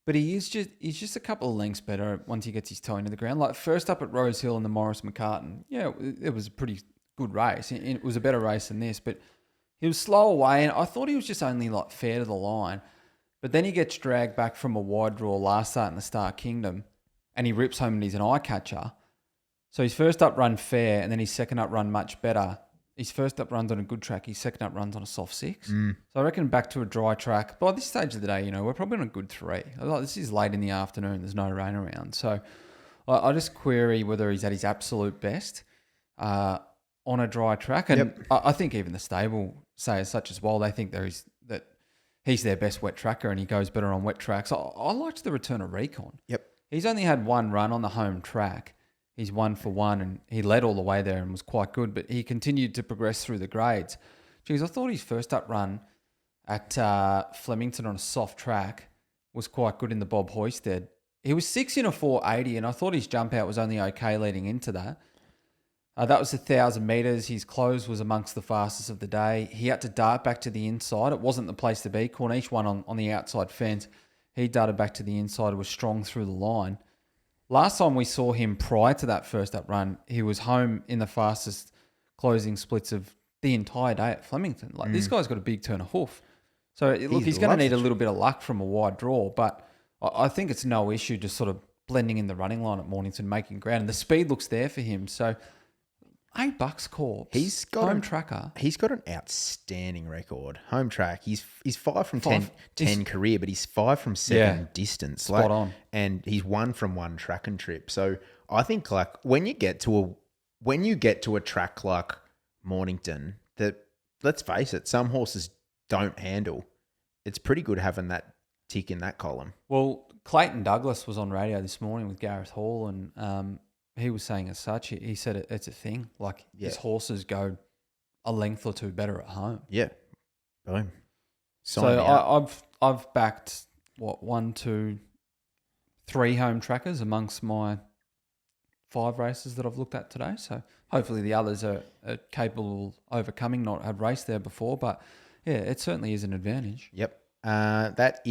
Speaker 2: But he's just a couple of lengths better once he gets his toe into the ground. Like first up at Rose Hill in the Morris McCartan, yeah, it was a pretty good race. It was a better race than this, but he was slow away, and I thought he was just only like fair to the line. But then he gets dragged back from a wide draw last start in the Star Kingdom, and he rips home and he's an eye catcher. So his first up run fair, and then his second up run much better. His first up runs on a good track. His second up runs on a soft 6. So I reckon back to a dry track. By this stage of the day, we're probably on a good 3. This is late in the afternoon. There's no rain around. So I just query whether he's at his absolute best on a dry track. And I think even the stable say as such as well, they think that he's their best wet tracker and he goes better on wet tracks. I liked the return of Recon.
Speaker 1: Yep.
Speaker 2: He's only had one run on the home track. He's 1 for 1 and he led all the way there and was quite good, but he continued to progress through the grades. Geez, I thought his first up run at Flemington on a soft track was quite good in the Bob Hoisted. He was 6 in a 480 and I thought his jump out was only okay leading into that. That was 1,000 metres. His close was amongst the fastest of the day. He had to dart back to the inside. It wasn't the place to be. Corniche won on the outside fence. He darted back to the inside, was strong through the line. Last time we saw him prior to that first up run, he was home in the fastest closing splits of the entire day at Flemington. Like this guy's got a big turn of hoof. So look, he's going to need a little bit of luck from a wide draw, but I think it's no issue just sort of blending in the running line at Mornington, making ground. And the speed looks there for him. So $8 Corp.
Speaker 1: He's got
Speaker 2: home tracker.
Speaker 1: He's got an outstanding record. Home track. He's 5 from 10 career, but he's 5 from 7 distance.
Speaker 2: Spot on.
Speaker 1: And he's 1 from 1 track and trip. So I think like when you get to a track like Mornington, that let's face it, some horses don't handle. It's pretty good having that tick in that column.
Speaker 2: Well, Clayton Douglas was on radio this morning with Gareth Hall and he was saying as such, he said it's a thing. Like his horses go a length or two better at home.
Speaker 1: Yeah. Boom.
Speaker 2: I've backed 1, 2, 3 home trackers amongst my 5 races that I've looked at today. So hopefully the others are capable of overcoming, not had raced there before. But yeah, it certainly is an advantage.
Speaker 1: Yep. That's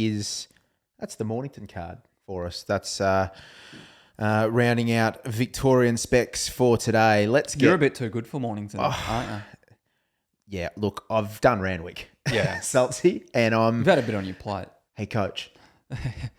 Speaker 1: the Mornington card for us. That's rounding out Victorian specs for today.
Speaker 2: You're a bit too good for Mornington, aren't you?
Speaker 1: Yeah, look, I've done Randwick.
Speaker 2: Yeah.
Speaker 1: Saltsy, and
Speaker 2: You've had a bit on your plate.
Speaker 1: Hey, coach,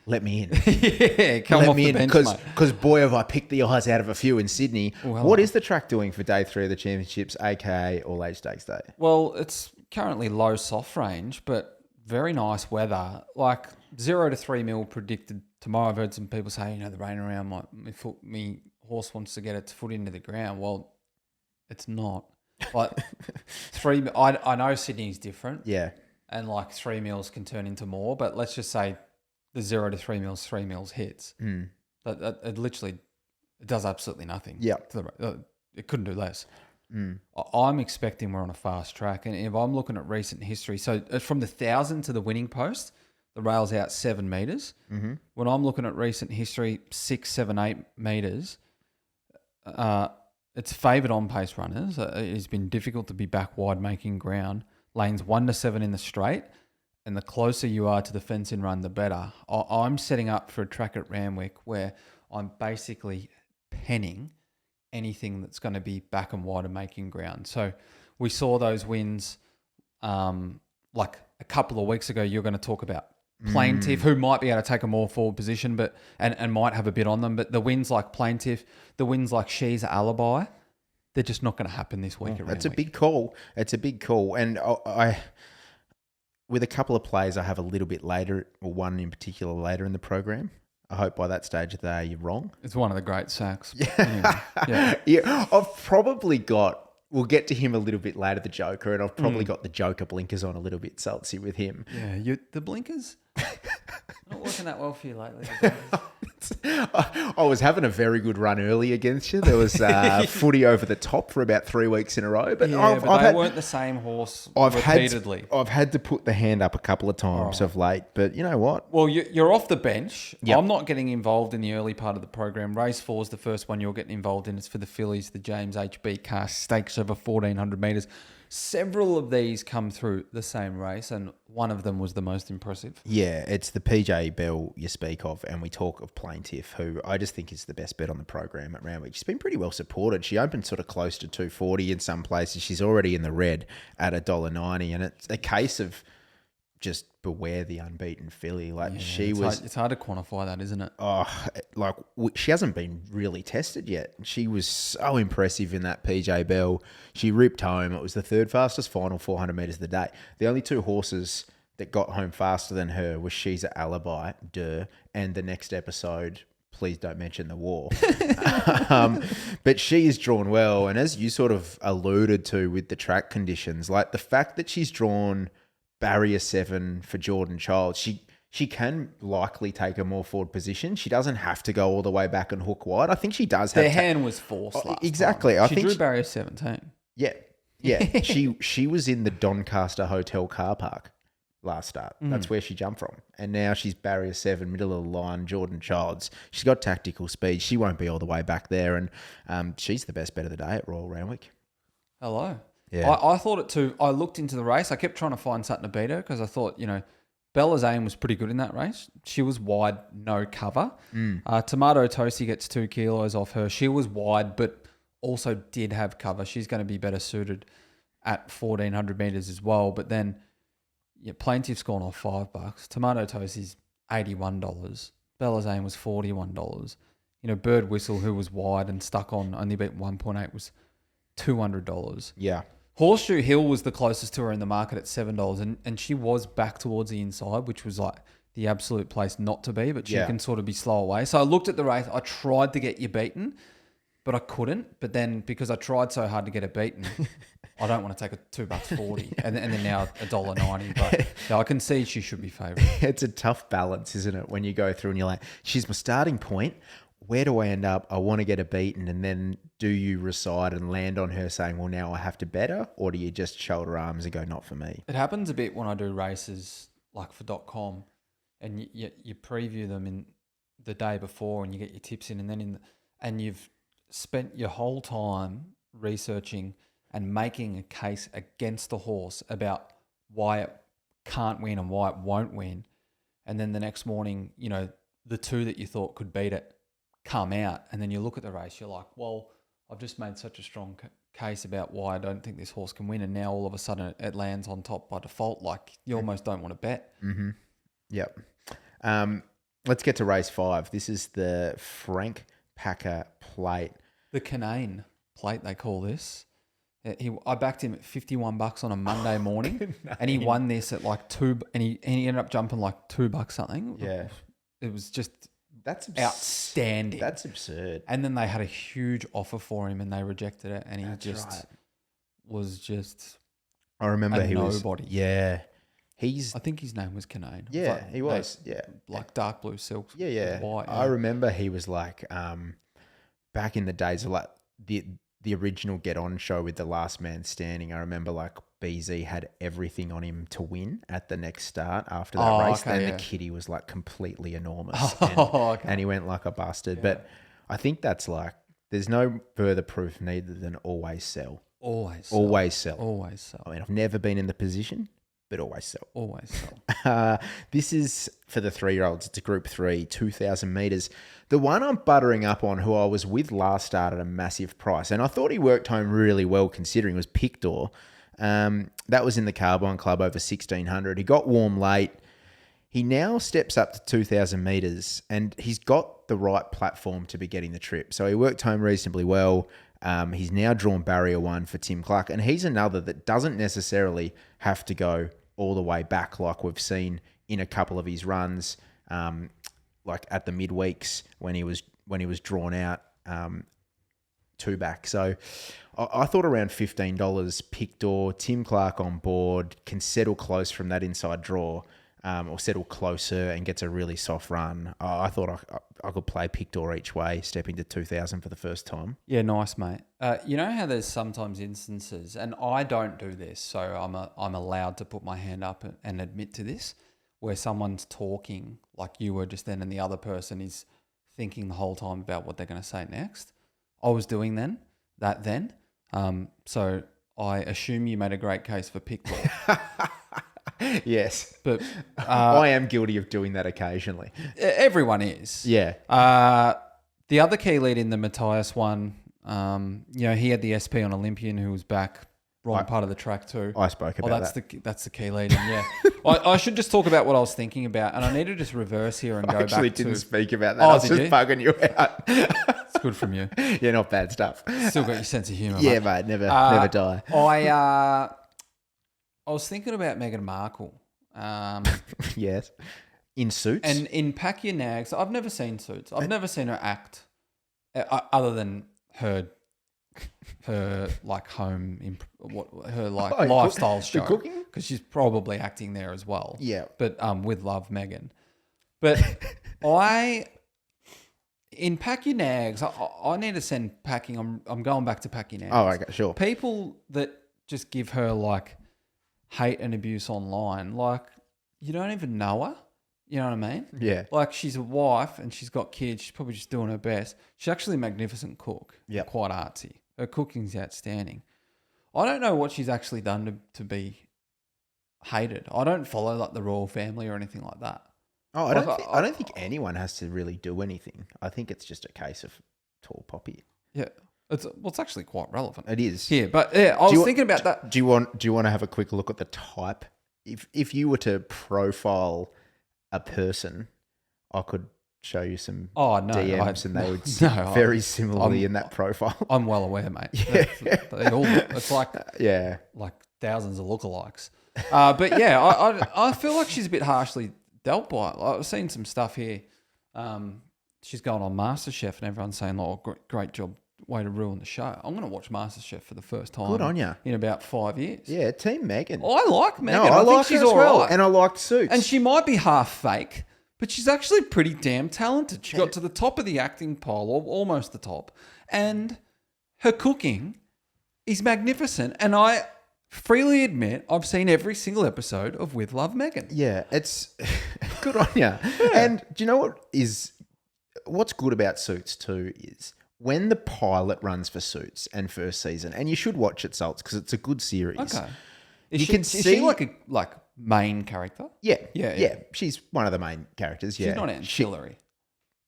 Speaker 1: let me in.
Speaker 2: Yeah, come off the bench, mate.
Speaker 1: Because boy, have I picked the eyes out of a few in Sydney.
Speaker 2: Well,
Speaker 1: what is the track doing for day 3 of the championships, aka All Age Stakes Day?
Speaker 2: Well, it's currently low soft range, but very nice weather. Like 0 to 3 mil predicted tomorrow. I've heard some people say, the rain around my horse wants to get its foot into the ground. Well, it's not. Like 3, I know Sydney's different.
Speaker 1: Yeah.
Speaker 2: And like 3 mils can turn into more, but let's just say the 0 to 3 mils hits. That it literally it does absolutely nothing.
Speaker 1: Yeah.
Speaker 2: It couldn't do less. I'm expecting we're on a fast track. And if I'm looking at recent history, so from the 1,000 to the winning post, the rail's out 7 metres. Mm-hmm. When I'm looking at recent history, 6, 7, 8 metres, it's favoured on pace runners. It's been difficult to be back wide making ground. Lanes 1 to 7 in the straight, and the closer you are to the fence in run, the better. I'm setting up for a track at Randwick where I'm basically penning anything that's going to be back and wide and making ground. So we saw those wins like a couple of weeks ago. You're going to talk about Plaintiff, who might be able to take a more forward position, but and might have a bit on them. But the wins like Plaintiff, the wins like She's Alibi, they're just not going to happen this week.
Speaker 1: That's a big call. It's a big call. And I, with a couple of plays I have a little bit later, or one in particular later in the program, I hope by that stage of the day you're wrong.
Speaker 2: It's one of the great sacks.
Speaker 1: Yeah. I've probably got, we'll get to him a little bit later, the Joker, and I've probably got the Joker blinkers on a little bit salty with him.
Speaker 2: Yeah, the blinkers? Not working that well for you lately.
Speaker 1: I was having a very good run early against you. There was footy over the top for about 3 weeks in a row. But
Speaker 2: they weren't the same horse repeatedly.
Speaker 1: I've had to put the hand up a couple of times of late. But you know what?
Speaker 2: Well, you're off the bench.
Speaker 1: Yep.
Speaker 2: I'm not getting involved in the early part of the program. Race 4 is the first one you're getting involved in. It's for the fillies, the James HB Car Stakes over 1,400 metres. Several of these come through the same race, and one of them was the most impressive.
Speaker 1: Yeah, it's the PJ Bell you speak of, and we talk of Plaintiff, who I just think is the best bet on the program at Randwick. She's been pretty well supported. She opened sort of close to 240 in some places. She's already in the red at $1.90, and it's a case of just beware the unbeaten filly. Like
Speaker 2: it's hard to quantify that, isn't it?
Speaker 1: She hasn't been really tested yet. She was so impressive in that PJ Bell. She ripped home. It was the 3rd fastest final 400 metres of the day. The only 2 horses that got home faster than her was She's a Alibi, and the next episode, please don't mention the war. But she is drawn well, and as you sort of alluded to with the track conditions, like the fact that she's drawn barrier 7 for Jordan Childs, she can likely take a more forward position. She doesn't have to go all the way back and hook wide. I think she does have...
Speaker 2: Their hand was forced last
Speaker 1: exactly.
Speaker 2: time. She drew barrier 17.
Speaker 1: Yeah. She was in the Doncaster Hotel car park last start. That's where she jumped from. And now she's barrier 7, middle of the line, Jordan Childs. She's got tactical speed. She won't be all the way back there. And she's the best bet of the day at Royal Randwick.
Speaker 2: Hello.
Speaker 1: Yeah.
Speaker 2: I thought it too. I looked into the race. I kept trying to find something to beat her because I thought, Bella's aim was pretty good in that race. She was wide, no cover. Tomato Tosi gets 2 kilos off her. She was wide, but also did have cover. She's going to be better suited at 1,400 metres as well. But then, Plaintiff's gone off $5. Tomato Tosi's $81. Bella's aim was $41. Bird Whistle, who was wide and stuck on, only beat 1.8, was $200.
Speaker 1: Yeah.
Speaker 2: Horseshoe Hill was the closest to her in the market at $7, and she was back towards the inside, which was like the absolute place not to be, but she can sort of be slow away. So I looked at the race. I tried to get you beaten, but I couldn't. But then because I tried so hard to get it beaten, I don't want to take a $2.40 and then now $1.90. But I can see she should be favoured.
Speaker 1: It's a tough balance, isn't it? When you go through and you're like, she's my starting point. Where do I end up? I want to get her beaten. And then do you reside and land on her saying, well, now I have to bet her? Or do you just shoulder arms and go, not for me?
Speaker 2: It happens a bit when I do races like for .com and you preview them in the day before and you get your tips in and then and you've spent your whole time researching and making a case against the horse about why it can't win and why it won't win, and then the next morning, you know, the two that you thought could beat it come out, and then you look at the race, you're like, well, I've just made such a strong case about why I don't think this horse can win, and now all of a sudden it lands on top by default. Like, you almost don't want to bet.
Speaker 1: Mm-hmm. Yep. Let's get to race 5. This is the Frank Packer Plate.
Speaker 2: The Canaan Plate, they call this. I backed him at $51 on a Monday morning, and he won this at like $2, and he ended up jumping like $2 something.
Speaker 1: Yeah.
Speaker 2: It was just
Speaker 1: That's
Speaker 2: outstanding.
Speaker 1: That's absurd.
Speaker 2: And then they had a huge offer for him, and they rejected it, and he was just.
Speaker 1: I remember he
Speaker 2: nobody.
Speaker 1: was. Yeah,
Speaker 2: I think his name was Canaan.
Speaker 1: Yeah,
Speaker 2: like,
Speaker 1: he was. Yeah,
Speaker 2: like dark blue silks.
Speaker 1: Yeah.
Speaker 2: White,
Speaker 1: I remember he was like, back in the days of like the original Get On show with the Last Man Standing. I remember like BZ had everything on him to win at the next start after that race.
Speaker 2: Okay,
Speaker 1: then the kitty was like completely enormous,
Speaker 2: Okay.
Speaker 1: and he went like a bastard. Yeah. But I think that's like, there's no further proof needed than always sell.
Speaker 2: Always sell.
Speaker 1: I mean, I've never been in the position, but always sell.
Speaker 2: Always sell.
Speaker 1: This is for the 3-year-olds. It's a Group 3, 2,000 metres. The one I'm buttering up on, who I was with last start at a massive price, and I thought he worked home really well considering, was Pictor. That was in the Carbine Club over 1,600. He got warm late. He now steps up to 2,000 metres, and he's got the right platform to be getting the trip. So he worked home reasonably well. He's now drawn barrier 1 for Tim Clark, and he's another that doesn't necessarily have to go all the way back like we've seen in a couple of his runs, like at the midweeks when he was drawn out 2 back. So I thought around $15, Pictor, Tim Clark on board, can settle close from that inside draw, or settle closer and gets a really soft run. I thought I could play Pictor each way, stepping to 2,000 for the first time.
Speaker 2: Yeah, nice, mate. You know how there's sometimes instances, and I don't do this, so I'm allowed to put my hand up and admit to this, where someone's talking like you were just then, and the other person is thinking the whole time about what they're going to say next. I was doing that then. So I assume you made a great case for Pictor.
Speaker 1: Yes,
Speaker 2: but
Speaker 1: I am guilty of doing that occasionally.
Speaker 2: Everyone is.
Speaker 1: Yeah.
Speaker 2: The other key lead in the Matthias one, you know, he had the SP on Olympian who was back wrong part of the track too.
Speaker 1: I spoke about that.
Speaker 2: That's the key lead. And yeah, I should just talk about what I was thinking about, and I need to just reverse here and go back to. I actually
Speaker 1: didn't speak about that. I was just bugging you out.
Speaker 2: It's good from you.
Speaker 1: Yeah, not bad stuff.
Speaker 2: Still got your sense of humour.
Speaker 1: Yeah, mate. Never die.
Speaker 2: I was thinking about Meghan Markle.
Speaker 1: Yes. In Suits?
Speaker 2: And in Pack Your Nags, I've never seen Suits. I've never seen her act other than her like home, lifestyle show.
Speaker 1: The cooking?
Speaker 2: Because she's probably acting there as well.
Speaker 1: Yeah.
Speaker 2: But with love, Meghan. But in Pack Your Nags, I need to send packing. I'm going back to Pack Your Nags.
Speaker 1: Oh, okay, sure.
Speaker 2: People that just give her like hate and abuse online, like you don't even know her. You know what I mean?
Speaker 1: Yeah.
Speaker 2: Like she's a wife and she's got kids. She's probably just doing her best. She's actually a magnificent cook.
Speaker 1: Yeah.
Speaker 2: Quite artsy. Her cooking's outstanding. I don't know what she's actually done to be hated. I don't follow like the royal family or anything like that.
Speaker 1: Oh, I don't think anyone has to really do anything. I think it's just a case of tall poppy.
Speaker 2: Yeah. It's actually quite relevant.
Speaker 1: It is.
Speaker 2: Yeah, but yeah, I was thinking about that.
Speaker 1: Do you want to have a quick look at the type? If you were to profile a person, I could show you some DMs and they would sit very similarly in that profile.
Speaker 2: I'm well aware, mate.
Speaker 1: Yeah.
Speaker 2: It's like like thousands of lookalikes. But yeah, I feel like she's a bit harshly dealt by it. I've seen some stuff here. She's going on MasterChef and everyone's saying, "Oh, great job. Way to ruin the show." I'm going to watch MasterChef for the first time.
Speaker 1: Good on you.
Speaker 2: In about 5 years.
Speaker 1: Yeah, Team Meghan.
Speaker 2: I like Meghan.
Speaker 1: No, I like
Speaker 2: think she's
Speaker 1: her as well.
Speaker 2: right.
Speaker 1: And I liked Suits.
Speaker 2: And she might be half fake, but she's actually pretty damn talented. She got to the top of the acting pole, or almost the top. And her cooking is magnificent. And I freely admit I've seen every single episode of With Love, Meghan.
Speaker 1: Yeah, it's good on you. Yeah. And do you know what's good about Suits too is when the pilot runs for Suits and first season, and you should watch it, Sults, because it's a good series.
Speaker 2: Okay.
Speaker 1: You can
Speaker 2: is
Speaker 1: see
Speaker 2: she like a main character?
Speaker 1: Yeah. She's one of the main characters. Yeah,
Speaker 2: She's not ancillary.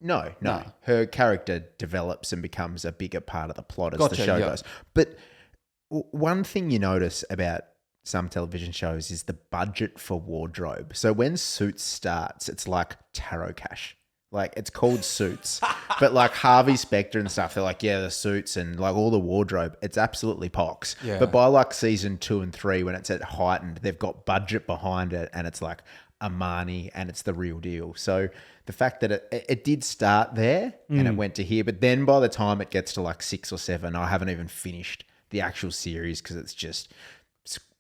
Speaker 1: No. Her character develops and becomes a bigger part of the plot as
Speaker 2: Gotcha,
Speaker 1: the show
Speaker 2: yeah.
Speaker 1: goes. But one thing you notice about some television shows is the budget for wardrobe. So when Suits starts, it's like tarot cash. Like, it's called Suits, but like Harvey Specter and stuff, they're like, the suits and like all the wardrobe, it's absolutely pox.
Speaker 2: Yeah.
Speaker 1: But by like season 2 and 3, when it's at heightened, they've got budget behind it and it's like Armani and it's the real deal. So the fact that it did start there and it went to here, but then by the time it gets to like 6 or 7, I haven't even finished the actual series because it's just...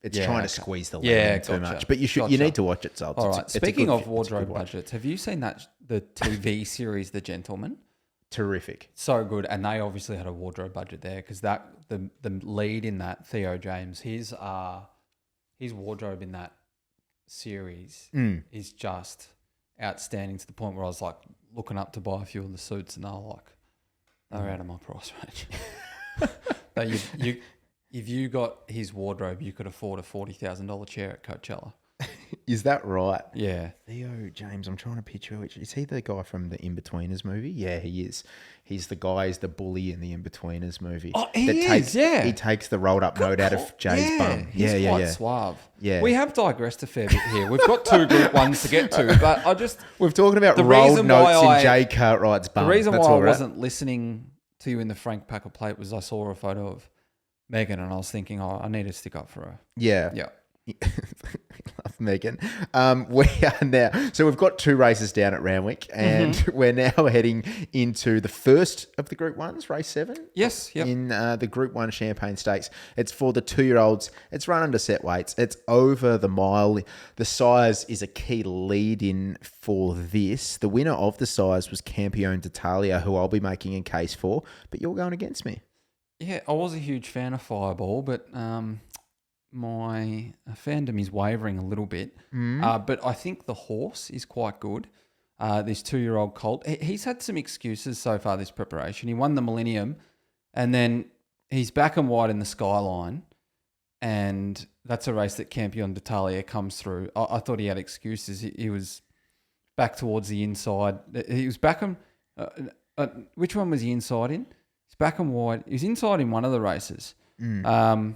Speaker 1: It's trying to squeeze the lemon too much. But you need to watch it, so
Speaker 2: All right. Speaking of wardrobe budgets, have you seen the TV series The Gentleman?
Speaker 1: Terrific.
Speaker 2: So good. And they obviously had a wardrobe budget there because the lead in that, Theo James, his wardrobe in that series is just outstanding to the point where I was like looking up to buy a few of the suits and they're out of my price range. But if you got his wardrobe, you could afford a $40,000 chair at Coachella.
Speaker 1: Is that right?
Speaker 2: Yeah.
Speaker 1: Theo James, I'm trying to picture which is he the guy from the In-Betweeners movie? Yeah, he is. He's the guy, he's the bully in the In-Betweeners movie.
Speaker 2: Oh, he
Speaker 1: takes the rolled up note out of Jay's bum.
Speaker 2: He's quite suave.
Speaker 1: Yeah.
Speaker 2: We have digressed a fair bit here. We've got 2 group ones to get to, but
Speaker 1: we're talking about
Speaker 2: the
Speaker 1: rolled
Speaker 2: reason
Speaker 1: notes
Speaker 2: why
Speaker 1: in Jay Cartwright's bum.
Speaker 2: The reason
Speaker 1: That's
Speaker 2: why I
Speaker 1: all right.
Speaker 2: wasn't listening to you in the Frank Packer plate was I saw a photo of Megan and I was thinking, I need to stick up for her.
Speaker 1: Yeah.
Speaker 2: Yeah.
Speaker 1: Love Megan. We are now, so we've got 2 races down at Randwick and we're now heading into the first of the Group 1s, race 7.
Speaker 2: Yes. Yep.
Speaker 1: In the Group 1 Champagne Stakes. It's for the 2-year-olds. It's run under set weights. It's over the mile. The size is a key lead in for this. The winner of the size was Campione d'Italia, who I'll be making a case for, but you're going against me.
Speaker 2: Yeah, I was a huge fan of Fireball, but my fandom is wavering a little bit. But I think the horse is quite good. This 2-year-old colt. He's had some excuses so far this preparation. He won the Millennium and then he's back and wide in the Skyline. And that's a race that Campione d'Italia comes through. I thought he had excuses. He was back towards the inside. He was back on... which one was he inside in? He's back and wide. He was inside in one of the races. The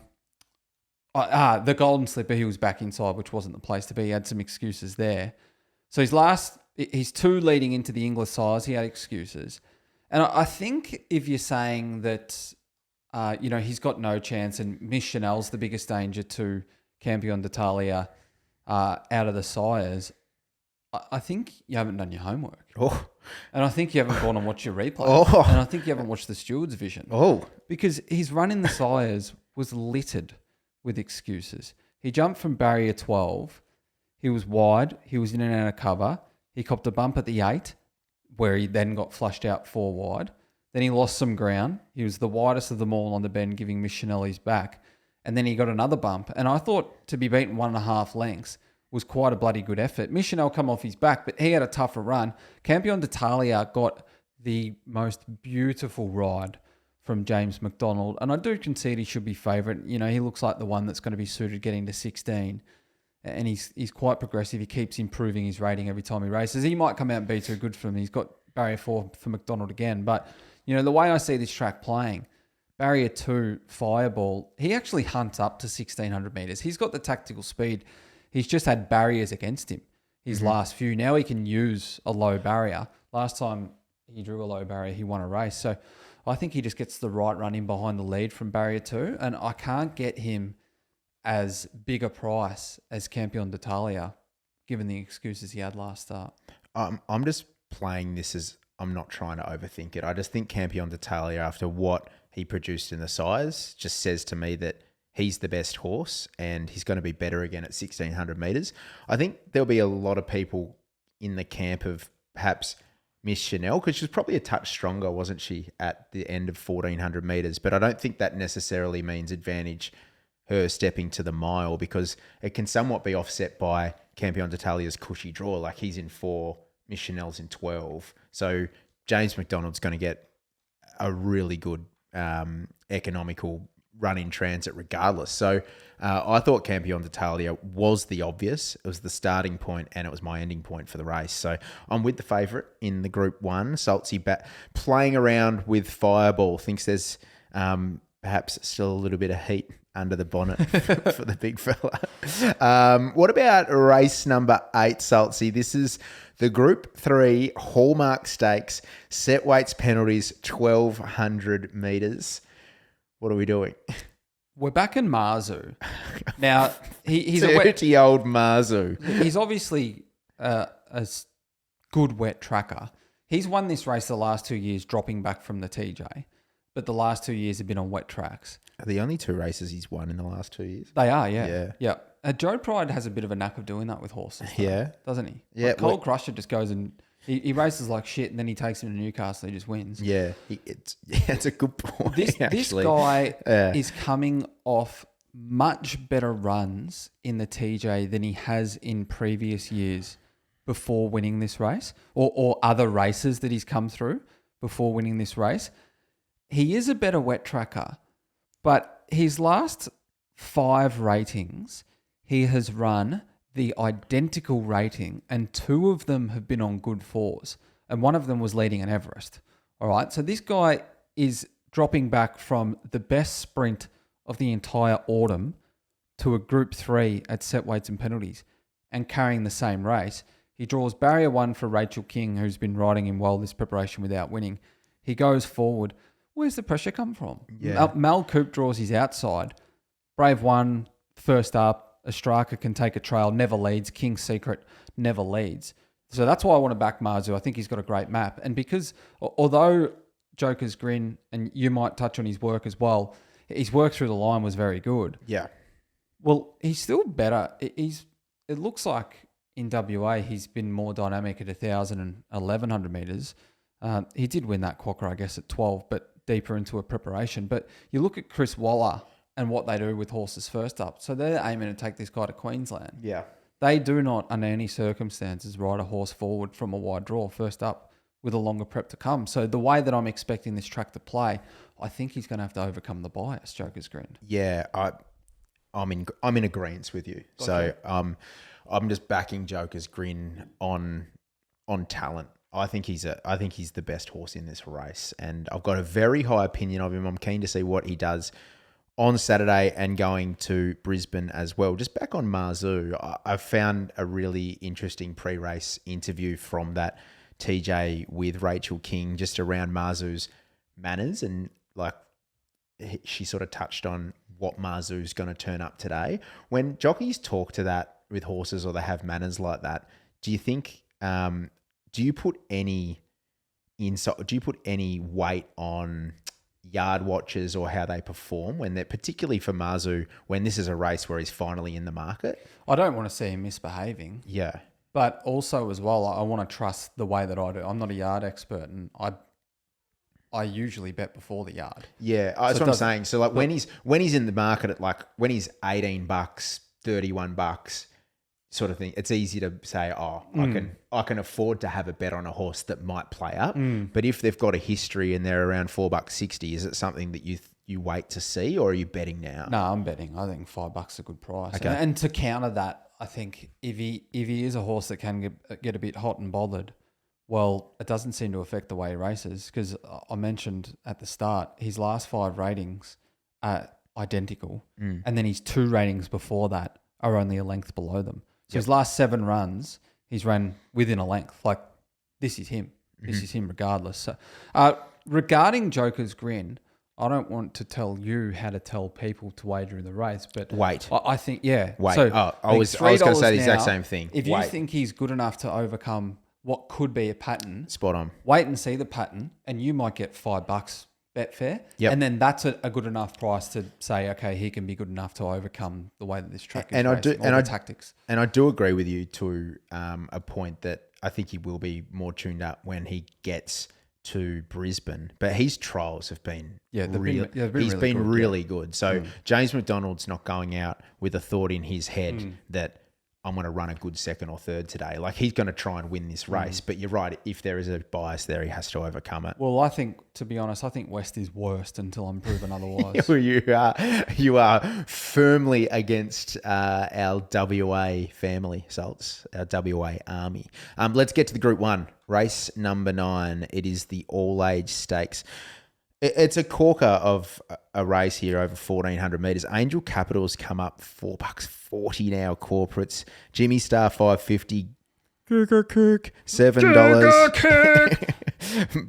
Speaker 2: Golden Slipper, he was back inside, which wasn't the place to be. He had some excuses there. So his 2 leading into the English size, he had excuses. And I think if you're saying that, he's got no chance and Miss Chanel's the biggest danger to Campione d'Italia out of the sires, I think you haven't done your homework.
Speaker 1: Oh.
Speaker 2: And I think you haven't gone and watched your replay.
Speaker 1: Oh.
Speaker 2: And I think you haven't watched the Steward's Vision.
Speaker 1: Oh.
Speaker 2: Because his run in the sires was littered with excuses. He jumped from barrier 12. He was wide. He was in and out of cover. He copped a bump at the 8, where he then got flushed out 4 wide. Then he lost some ground. He was the widest of them all on the bend, giving Miss Chanel his back. And then he got another bump. And I thought to be beaten 1.5 lengths was quite a bloody good effort. Miss Chanel come off his back, but he had a tougher run. Campione d'Italia got the most beautiful ride from James McDonald. And I do concede he should be favourite. He looks like the one that's going to be suited getting to 16. And he's quite progressive. He keeps improving his rating every time he races. He might come out and be too good for him. He's got barrier 4 for McDonald again. But, the way I see this track playing, barrier 2, Fireball, he actually hunts up to 1,600 metres. He's got the tactical speed. He's just had barriers against him his last few. Now he can use a low barrier. Last time he drew a low barrier, he won a race. So I think he just gets the right run in behind the lead from barrier 2. And I can't get him as big a price as Campione d'Italia, given the excuses he had last start.
Speaker 1: I'm just playing this as I'm not trying to overthink it. I just think Campione d'Italia, after what he produced in the size, just says to me that he's the best horse and he's going to be better again at 1,600 metres. I think there'll be a lot of people in the camp of perhaps Miss Chanel, because she was probably a touch stronger, wasn't she, at the end of 1,400 metres? But I don't think that necessarily means advantage her stepping to the mile, because it can somewhat be offset by Campione d'Italia's cushy draw. Like, he's in 4, Miss Chanel's in 12. So James McDonald's going to get a really good economical run in transit regardless. So I thought Campion d'Italia was the obvious. It was the starting point and it was my ending point for the race. So I'm with the favourite in the Group 1. Saltsy playing around with Fireball. Thinks there's perhaps still a little bit of heat under the bonnet for the big fella. What about race number 8, Saltsy? This is the Group 3 Hallmark Stakes, set weights penalties, 1,200 metres. What are we doing?
Speaker 2: We're back in Marzu. Now, he's a
Speaker 1: dirty old Marzu.
Speaker 2: He's obviously a good wet tracker. He's won this race the last 2 years, dropping back from the TJ, but the last 2 years have been on wet tracks.
Speaker 1: Are the only 2 races he's won in the last 2 years?
Speaker 2: They are, yeah. Joe Pride has a bit of a knack of doing that with horses, though, doesn't he?
Speaker 1: Yeah.
Speaker 2: Like Cold Crusher just goes and he races like shit, and then he takes him to Newcastle and he just wins.
Speaker 1: Yeah, it's a good point.
Speaker 2: This guy is coming off much better runs in the TJ than he has in previous years before winning this race, or other races that he's come through before winning this race. He is a better wet tracker, but his last 5 ratings, he has run the identical rating, and 2 of them have been on good 4s, and one of them was leading an Everest. All right, so this guy is dropping back from the best sprint of the entire autumn to a Group 3 at set weights and penalties and carrying the same race. He draws barrier 1 for Rachel King, who's been riding him well this preparation without winning. He goes forward. Where's the pressure come from?
Speaker 1: Yeah.
Speaker 2: Mal Coop draws his outside. Brave 1, first up. Ostraka can take a trail, never leads. King's Secret never leads. So that's why I want to back Marzu. I think he's got a great map. And because, although Joker's Grin, and you might touch on his work as well, his work through the line was very good.
Speaker 1: Yeah.
Speaker 2: Well, he's still better. It looks like in WA he's been more dynamic at 1,000 and 1,100 metres. He did win that Quokka, I guess, at 12, but deeper into a preparation. But you look at Chris Waller and what they do with horses first up. So they're aiming to take this guy to Queensland.
Speaker 1: Yeah.
Speaker 2: They do not, under any circumstances, ride a horse forward from a wide draw first up with a longer prep to come. So the way that I'm expecting this track to play, I think he's going to have to overcome the bias, Joker's Grin.
Speaker 1: Yeah, I'm in agreement with you.
Speaker 2: Gotcha.
Speaker 1: So I'm just backing Joker's Grin on talent. I think he's the best horse in this race, and I've got a very high opinion of him. I'm keen to see what he does on Saturday and going to Brisbane as well. Just back on Marzu, I found a really interesting pre-race interview from that TJ with Rachel King just around Marzu's manners, and like she sort of touched on what Marzu's going to turn up today. When jockeys talk to that with horses or they have manners like that, do you think do you put any weight on yard watches or how they perform when they're, particularly for Marzu, when this is a race where he's finally in the market?
Speaker 2: I don't want to see him misbehaving.
Speaker 1: Yeah.
Speaker 2: But also as well, I want to trust the way that I do. I'm not a yard expert, and I usually bet before the yard.
Speaker 1: Yeah, that's what I'm saying. So like when he's in the market at like when he's $18, $31 sort of thing, it's easy to say, I can afford to have a bet on a horse that might play up. But if they've got a history and they're around $4.60, is it something that you wait to see, or are you betting now?
Speaker 2: No, I'm betting. I think $5 a good price.
Speaker 1: Okay.
Speaker 2: And to counter that, I think if he is a horse that can get a bit hot and bothered, well, it doesn't seem to affect the way he races, because I mentioned at the start his last 5 ratings are identical, and then his 2 ratings before that are only a length below them. So his last 7 runs, he's ran within a length. Like, this is him. This is him regardless. So, regarding Joker's Grin, I don't want to tell you how to tell people to wager in the race, but
Speaker 1: wait.
Speaker 2: I think, yeah.
Speaker 1: Wait.
Speaker 2: So
Speaker 1: I was going to say the exact same thing.
Speaker 2: If you think he's good enough to overcome what could be a pattern,
Speaker 1: spot on.
Speaker 2: Wait and see the pattern, and you might get $5 Betfair.
Speaker 1: Yep.
Speaker 2: And then that's a good enough price to say, okay, he can be good enough to overcome the way that this track is racing, the tactics.
Speaker 1: And I do agree with you to a point that I think he will be more tuned up when he gets to Brisbane. But his trials have been really good. So James McDonald's not going out with a thought in his head that I'm going to run a good second or third today. Like, he's going to try and win this race. But you're right. If there is a bias there, he has to overcome it.
Speaker 2: Well, I think, to be honest, I think West is worst until I'm proven otherwise.
Speaker 1: You are firmly against our WA family, Salts, our WA army. Let's get to the Group 1, race number 9. It is the all-age stakes. It's a corker of a race here over 1,400 metres. Angel Capital's come up $4.40 now. Corporates. Jimmy Star $5.50. $7.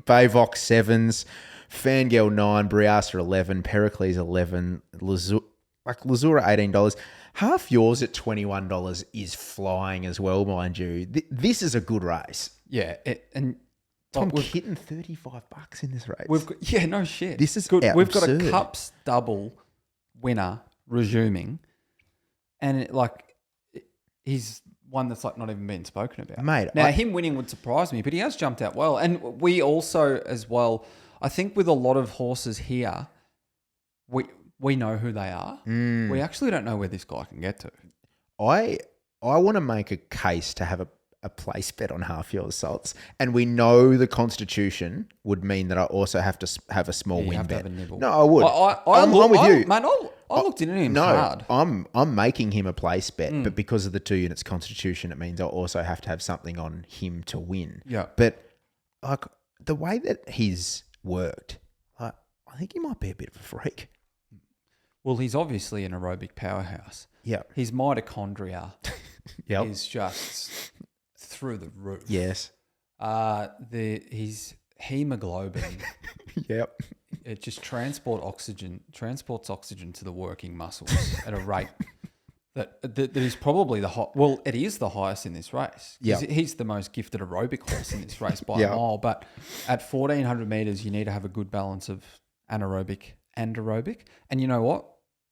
Speaker 1: Bayvox 7s. Fangirl 9. Briasa 11. Pericles 11. Lazura $18. Half yours at $21 is flying as well, mind you. This is a good race.
Speaker 2: Yeah,
Speaker 1: Tom Kitten $35 in this race.
Speaker 2: No shit.
Speaker 1: This is
Speaker 2: good. We've got
Speaker 1: absurd.
Speaker 2: a Cups double winner resuming, and he's one that's not even been spoken about.
Speaker 1: Mate,
Speaker 2: now him winning would surprise me, but he has jumped out well. And we also, as well, I think with a lot of horses here, we know who they are. We actually don't know where this guy can get to.
Speaker 1: I want to make a case to have a place bet on half your salts, and we know the Constitution would mean that I also have to have a small win bet. No, I would. I'm with you,
Speaker 2: man. I looked into him hard.
Speaker 1: I'm making him a place bet, but because of the 2 units Constitution, it means I also have to have something on him to win.
Speaker 2: Yeah,
Speaker 1: but like the way that he's worked, I think he might be a bit of a freak.
Speaker 2: Well, he's obviously an aerobic powerhouse.
Speaker 1: Yeah,
Speaker 2: his mitochondria is just through the roof.
Speaker 1: Yes.
Speaker 2: His hemoglobin.
Speaker 1: Yep.
Speaker 2: It just transports oxygen to the working muscles at a rate that is probably it is the highest in this race.
Speaker 1: Yeah.
Speaker 2: He's the most gifted aerobic horse in this race by a mile. But at 1,400 meters, you need to have a good balance of anaerobic and aerobic. And you know what?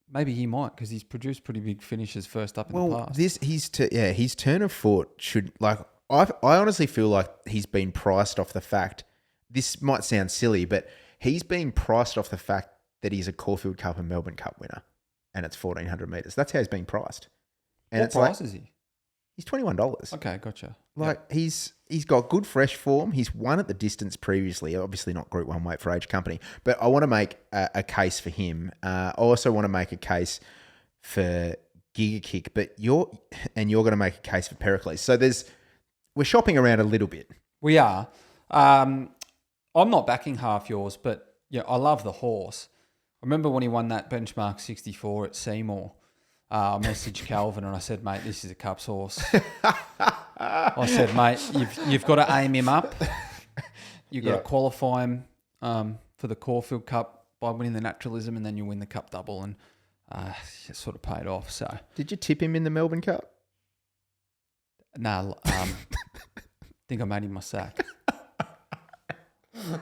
Speaker 2: Maybe he might, because he's produced pretty big finishes first up in the past.
Speaker 1: His turn of foot should, like, I honestly feel like he's been priced off the fact, this might sound silly, but he's been priced off the fact that he's a Caulfield Cup and Melbourne Cup winner, and it's 1,400 metres. That's how he's been priced. And
Speaker 2: what price is he?
Speaker 1: He's $21.
Speaker 2: Okay, gotcha.
Speaker 1: He's got good fresh form. He's won at the distance previously. Obviously not Group 1 weight for age company, but I want to make a case for him. I also want to make a case for Giga Kick, but you're going to make a case for Pericles. So we're shopping around a little bit.
Speaker 2: We are. I'm not backing half yours, but I love the horse. I remember when he won that benchmark 64 at Seymour. I messaged Calvin and I said, mate, this is a Cups horse. I said, mate, you've got to aim him up. You've got to qualify him for the Caulfield Cup by winning the naturalism, and then you win the Cup double, and it sort of paid off. So,
Speaker 1: did you tip him in the Melbourne Cup?
Speaker 2: No, think I made him my sack.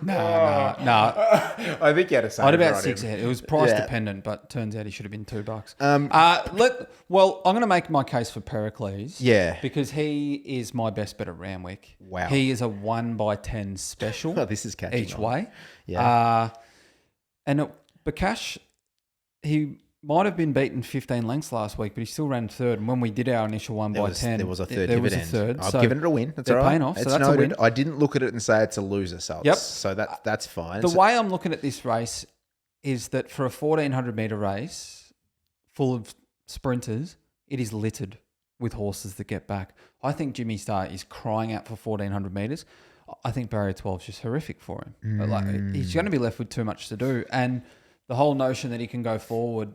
Speaker 2: No.
Speaker 1: I think you had a sack.
Speaker 2: I had about 6 ahead. It was price dependent, but turns out he should have been $2. I'm going to make my case for Pericles.
Speaker 1: Yeah.
Speaker 2: Because he is my best bet at Randwick.
Speaker 1: Wow.
Speaker 2: He is a 1/10 special.
Speaker 1: Oh, this is catching
Speaker 2: each
Speaker 1: on.
Speaker 2: way.
Speaker 1: Yeah.
Speaker 2: And Bakash, he might have been beaten 15 lengths last week, but he still ran third. And when we did our initial 1/10,
Speaker 1: there was a third
Speaker 2: there
Speaker 1: dividend.
Speaker 2: was a third.
Speaker 1: I've given it a win. That's
Speaker 2: they're
Speaker 1: all right.
Speaker 2: paying off,
Speaker 1: It's
Speaker 2: so that's
Speaker 1: noted.
Speaker 2: a win.
Speaker 1: I didn't look at it and say it's a loser, Sultan.
Speaker 2: Yep.
Speaker 1: So that's fine.
Speaker 2: The way I'm looking at this race is that for a 1,400 metre race full of sprinters, it is littered with horses that get back. I think Jimmy Star is crying out for 1,400 metres. I think barrier 12 is just horrific for him. He's going to be left with too much to do. And the whole notion that he can go forward,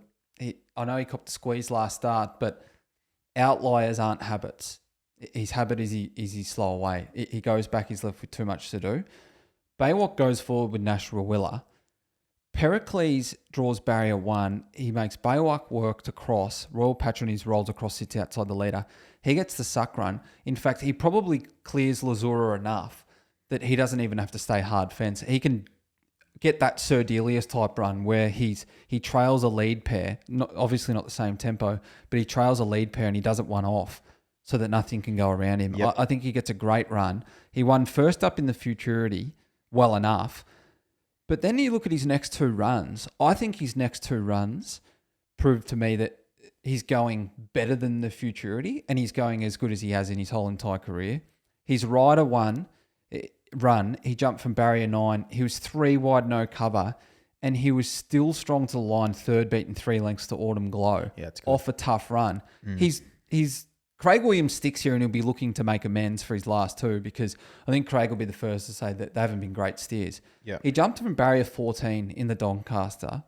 Speaker 2: I know he copped the squeeze last start, but outliers aren't habits. His habit is he slow away. He goes back, he's left with too much to do. Baywalk goes forward with Nash Rawiller. Pericles draws barrier 1. He makes Baywalk work to cross. Royal Patronage rolls across, sits outside the leader. He gets the suck run. In fact, he probably clears Lazura enough that he doesn't even have to stay hard fence. He can get that Sir Delius type run where he trails a lead pair, obviously not the same tempo, but he trails a lead pair and he does it one off so that nothing can go around him.
Speaker 1: Yep.
Speaker 2: I think he gets a great run. He won first up in the Futurity well enough, but then you look at his next 2 runs. I think his next 2 runs proved to me that he's going better than the Futurity, and he's going as good as he has in his whole entire career. His rider run, he jumped from barrier 9. He was 3 wide, no cover, and he was still strong to the line, third beaten 3 lengths to Autumn Glow.
Speaker 1: Yeah, it's good.
Speaker 2: Off a tough run. He's Craig Williams sticks here, and he'll be looking to make amends for his last 2, because I think Craig will be the first to say that they haven't been great steers.
Speaker 1: Yeah.
Speaker 2: He jumped from barrier 14 in the Doncaster,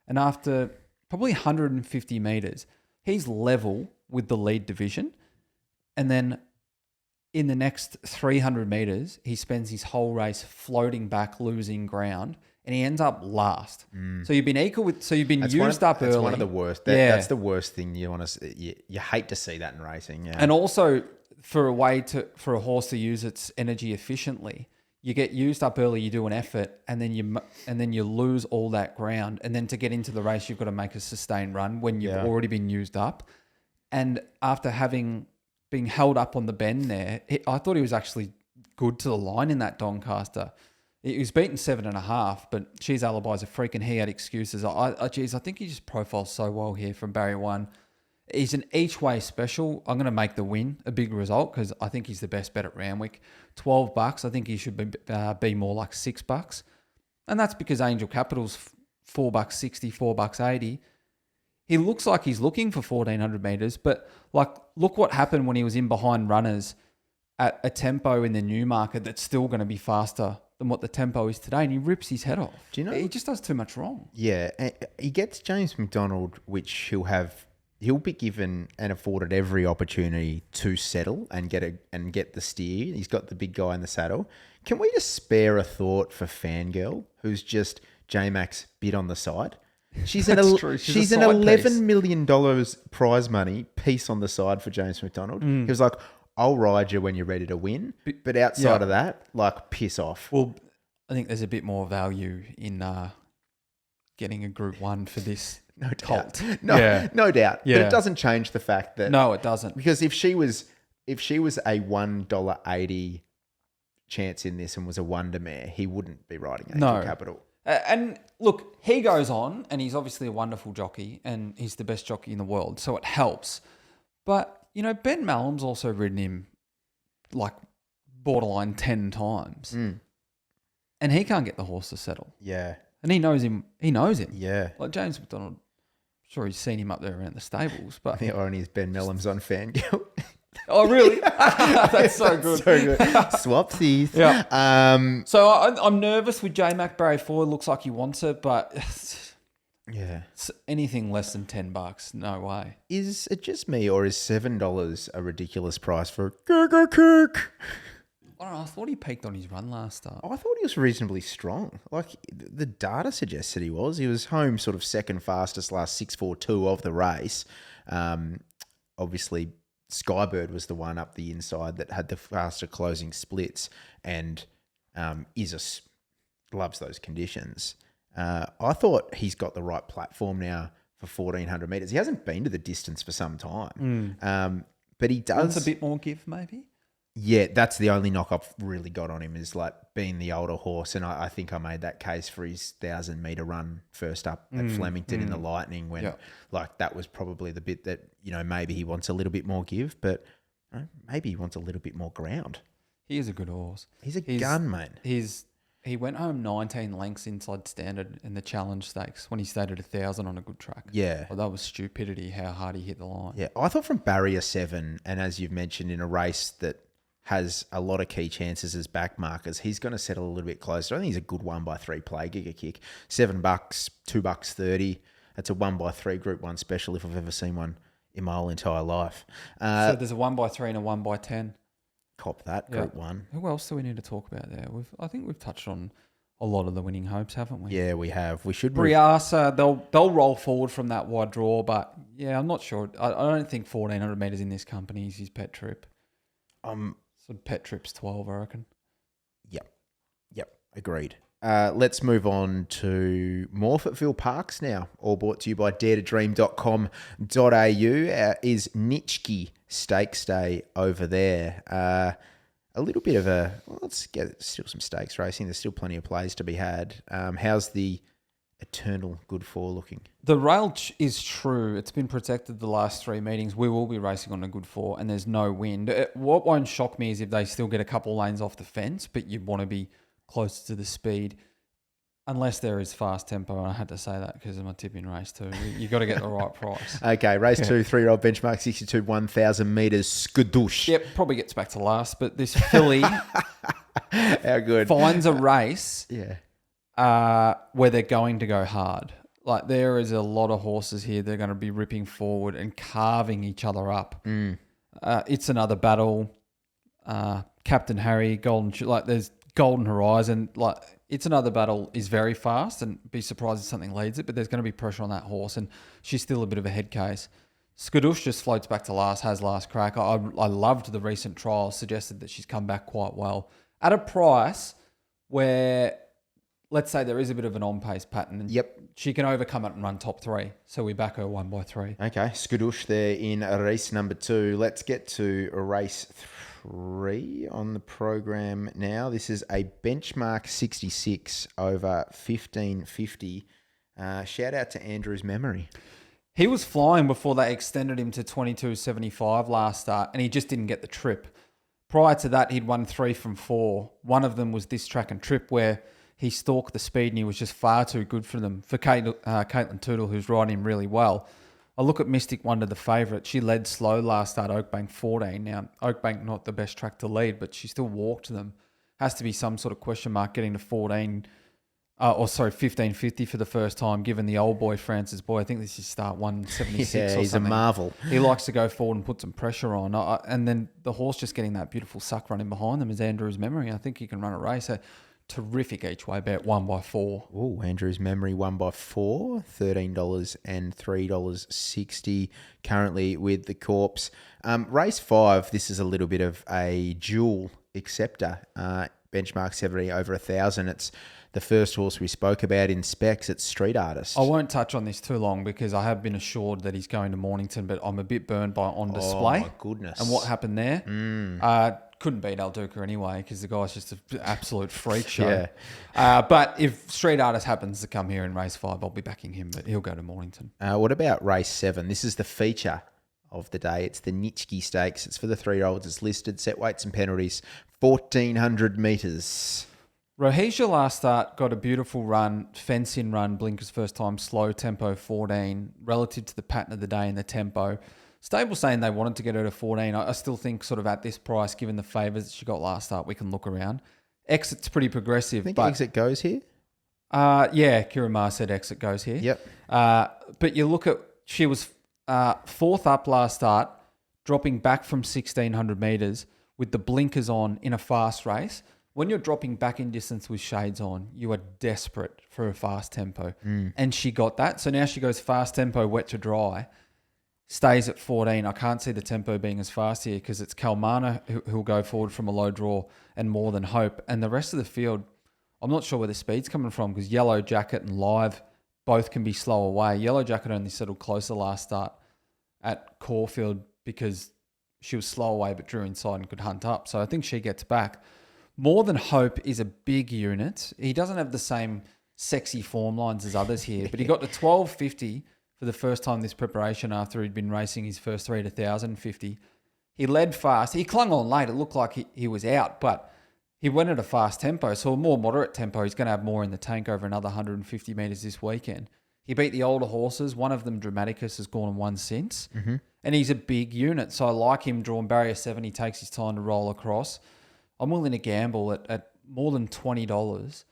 Speaker 2: and after probably 150 metres, he's level with the lead division. And then in the next 300 metres, he spends his whole race floating back, losing ground, and he ends up last. So you've been used up early.
Speaker 1: That's one of the worst. That's the worst thing you want to. You hate to see that in racing. Yeah.
Speaker 2: And also for a horse to use its energy efficiently, you get used up early, you do an effort, and then you lose all that ground, and then to get into the race, you've got to make a sustained run when you've already been used up. And after being held up on the bend there, I thought he was actually good to the line in that Doncaster. He was beaten 7.5, but Cheese Alibi's a freak, and he had excuses. I think he just profiles so well here from barrier 1. He's an each way special. I'm going to make the win a big result, because I think he's the best bet at Randwick. $12. I think he should be more like $6, and that's because Angel Capital's $4.60, $4.80. He looks like he's looking for 1,400 meters, but like, look what happened when he was in behind runners at a tempo in the Newmarket that's still going to be faster than what the tempo is today, and he rips his head off.
Speaker 1: Do you know?
Speaker 2: He just does too much wrong.
Speaker 1: Yeah, he gets James McDonald, which he'll be given and afforded every opportunity to settle and get the steer. He's got the big guy in the saddle. Can we just spare a thought for Fangirl, who's just J-Max bid on the side? She's an $11 million prize money piece on the side for James McDonald. He was like, I'll ride you when you're ready to win. But outside of that, like, piss off.
Speaker 2: Well, I think there's a bit more value in getting a Group 1 for this colt.
Speaker 1: No doubt.
Speaker 2: Yeah.
Speaker 1: But it doesn't change the fact that...
Speaker 2: No, it doesn't.
Speaker 1: Because if she was a $1.80 chance in this and was a wonder mare, he wouldn't be riding Angel Capital.
Speaker 2: And look, he goes on, and he's obviously a wonderful jockey, and he's the best jockey in the world, so it helps. But, you know, Ben Mallam's also ridden him like borderline 10 times. And he can't get the horse to settle.
Speaker 1: Yeah.
Speaker 2: And he knows him.
Speaker 1: Yeah.
Speaker 2: Like James McDonald, sure, he's seen him up there around the stables. But
Speaker 1: The irony is Ben Melham's on Fangirl.
Speaker 2: Oh, really? That's so good.
Speaker 1: So good. Swapsies.
Speaker 2: Yeah. So I'm nervous with J-Mac Barry 4. Looks like he wants it, but
Speaker 1: yeah,
Speaker 2: anything less than $10, no way.
Speaker 1: Is it just me, or is $7 a ridiculous price for Kirk?
Speaker 2: I don't know. I thought he peaked on his run last start.
Speaker 1: I thought he was reasonably strong. Like, the data suggests that he was. He was home sort of second fastest last 6.42 of the race. Obviously, Skybird was the one up the inside that had the faster closing splits, and loves those conditions. I thought he's got the right platform now for 1,400 metres. He hasn't been to the distance for some time, but he does.
Speaker 2: Wants a bit more give, maybe?
Speaker 1: Yeah, that's the only knock I've really got on him, is like being the older horse. And I think I made that case for his 1,000-metre run first up at Flemington in the Lightning, when like that was probably the bit that, you know, maybe he wants a little bit more give, but maybe he wants a little bit more ground.
Speaker 2: He is a good horse.
Speaker 1: He's a gun, mate.
Speaker 2: He went home 19 lengths inside standard in the Challenge Stakes when he stayed at 1,000 on a good track.
Speaker 1: Yeah.
Speaker 2: Well, that was stupidity how hard he hit the line.
Speaker 1: Yeah, I thought from barrier 7, and as you've mentioned, in a race that has a lot of key chances as back markers, he's going to settle a little bit closer. I think he's a good 1x3 play, Giga Kick. $7, $2.30. That's a 1x3 Group 1 special if I've ever seen one in my whole entire life.
Speaker 2: So there's a 1x3 and a 1x10.
Speaker 1: Cop that, Group 1.
Speaker 2: Who else do we need to talk about there? I think we've touched on a lot of the winning hopes, haven't we?
Speaker 1: Yeah, we have. We should.
Speaker 2: Briasa, they'll roll forward from that wide draw, but yeah, I'm not sure. I don't think 1,400 metres in this company is his pet trip. So pet trip's 12, I reckon. Yep,
Speaker 1: agreed. Let's move on to Morphettville Parks now, all brought to you by daretodream.com.au. Is Nitschke Stakes Day over there. A little bit of let's get still some stakes racing. There's still plenty of plays to be had. How's the eternal good for looking.
Speaker 2: The rail is true. It's been protected the last 3 meetings. We will be racing on a good 4 and there's no wind. What won't shock me is if they still get a couple lanes off the fence, but you want to be closer to the speed. Unless there is fast tempo, and I had to say that because of my tipping race too. You got to get the right price.
Speaker 1: Okay, race 2, 3-year-old benchmark, 62, 1,000 metres, skadoosh.
Speaker 2: Yep, probably gets back to last, but this filly
Speaker 1: How good.
Speaker 2: finds a race
Speaker 1: Yeah.
Speaker 2: where they're going to go hard. Like there is a lot of horses here. They're going to be ripping forward and carving each other up. It's another battle. Captain Harry, there's Golden Horizon. Like it's another battle. Is very fast and be surprised if something leads it. But there's going to be pressure on that horse, and she's still a bit of a head case. Skadoosh just floats back to last, has last crack. I loved the recent trials. Suggested that she's come back quite well at a price where, let's say there is a bit of an on-pace pattern. And she can overcome it and run top 3. So we back her 1/3.
Speaker 1: Okay, skadoosh there in race number 2. Let's get to race 3 on the program now. This is a benchmark 66 over 1550. Shout out to Andrew's memory.
Speaker 2: He was flying before they extended him to 22.75 last start, and he just didn't get the trip. Prior to that, he'd won 3 from 4. One of them was this track and trip where he stalked the speed and he was just far too good for them. For Caitlin Tootle, who's riding him really well. I look at Mystic Wonder, the favourite. She led slow last start, Oakbank 14. Now, Oakbank not the best track to lead, but she still walked them. Has to be some sort of question mark getting to 1550 for the first time, given the old boy, Francis Boy. I think this is start 176
Speaker 1: Yeah,
Speaker 2: or
Speaker 1: he's
Speaker 2: something.
Speaker 1: a marvel.
Speaker 2: He likes to go forward and put some pressure on. And then the horse just getting that beautiful suck running behind them is Andrew's memory. I think he can run a race. Terrific each way bet, 1/4.
Speaker 1: Oh, Andrew's memory 1/4, $13 and $3.60 currently with the Corpse. Race 5, this is a little bit of a dual acceptor. Benchmark 70 over 1,000. It's the first horse we spoke about in specs. It's Street Artist.
Speaker 2: I won't touch on this too long because I have been assured that he's going to Mornington, but I'm a bit burned by On Display.
Speaker 1: Oh, my goodness.
Speaker 2: And what happened there? Couldn't beat El Duca anyway because the guy's just an absolute freak show. But if Street Artist happens to come here in race 5, I'll be backing him, but he'll go to Mornington.
Speaker 1: What about race 7? This is the feature of the day. It's the Nitschke Stakes. It's for the 3-year-olds. It's listed, set weights and penalties, 1,400 metres.
Speaker 2: Rohesia last start got a beautiful run, fence-in run, blinkers first time, slow tempo 14, relative to the pattern of the day and the tempo. Stable saying they wanted to get her to 14. I still think sort of at this price, given the favours that she got last start, we can look around. Exit's pretty progressive.
Speaker 1: I think
Speaker 2: but,
Speaker 1: exit goes here.
Speaker 2: Yeah, Kira Ma said exit goes here.
Speaker 1: Yep.
Speaker 2: But you look at, she was 4th up last start, dropping back from 1,600 metres with the blinkers on in a fast race. When you're dropping back in distance with shades on, you are desperate for a fast tempo. And she got that. So now she goes fast tempo, wet to dry, stays at 14. I can't see the tempo being as fast here because it's Kalmana who'll go forward from a low draw and More Than Hope. And the rest of the field, I'm not sure where the speed's coming from because Yellow Jacket and Live both can be slow away. Yellow Jacket only settled closer last start at Caulfield because she was slow away but drew inside and could hunt up. So I think she gets back. More Than Hope is a big unit. He doesn't have the same sexy form lines as others here, but he got to 12.50 for the first time this preparation after he'd been racing his first 3 at 1,050. He led fast. He clung on late. It looked like he was out, but he went at a fast tempo. So a more moderate tempo, he's going to have more in the tank over another 150 metres this weekend. He beat the older horses. One of them, Dramaticus, has gone and won since. And he's a big unit. So I like him drawn barrier 7. He takes his time to roll across. I'm willing to gamble at more than $20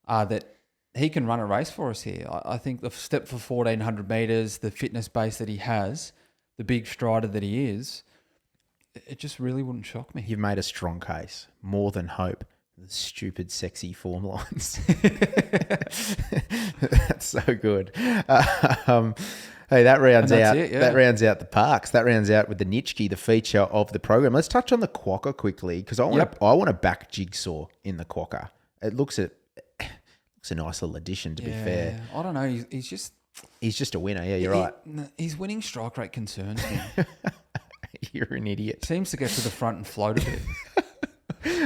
Speaker 2: that he can run a race for us here. I think the step for 1,400 metres, the fitness base that he has, the big strider that he is, it just really wouldn't shock me.
Speaker 1: You've made a strong case. More Than Hope. The stupid, sexy form lines. That's so good. Hey, that rounds out. That rounds out the parks. That rounds out with the Nitschke, the feature of the program. Let's touch on the Quokka quickly because I want to back Jigsaw in the Quokka. It looks a nice little addition. To be fair,
Speaker 2: I don't know. He's just
Speaker 1: a winner. Yeah, you're right.
Speaker 2: His winning strike rate concerns me.
Speaker 1: You're an idiot.
Speaker 2: Seems to get to the front and float a bit.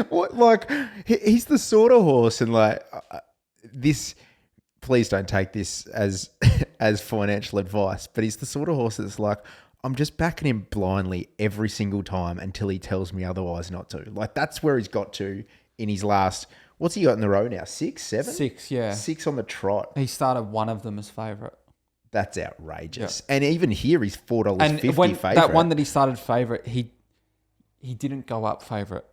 Speaker 1: What, like, he's the sort of horse, and like this. please don't take this as as financial advice, but he's the sort of horse that's like, I'm just backing him blindly every single time until he tells me otherwise not to. Like, that's where he's got to in his last, what's he got in the row now? 6, 7?
Speaker 2: 6, yeah.
Speaker 1: 6 on the trot.
Speaker 2: He started one of them as favourite.
Speaker 1: That's outrageous. Yeah. And even here, he's $4.50 favourite.
Speaker 2: That one that he started favourite, he didn't go up favourite.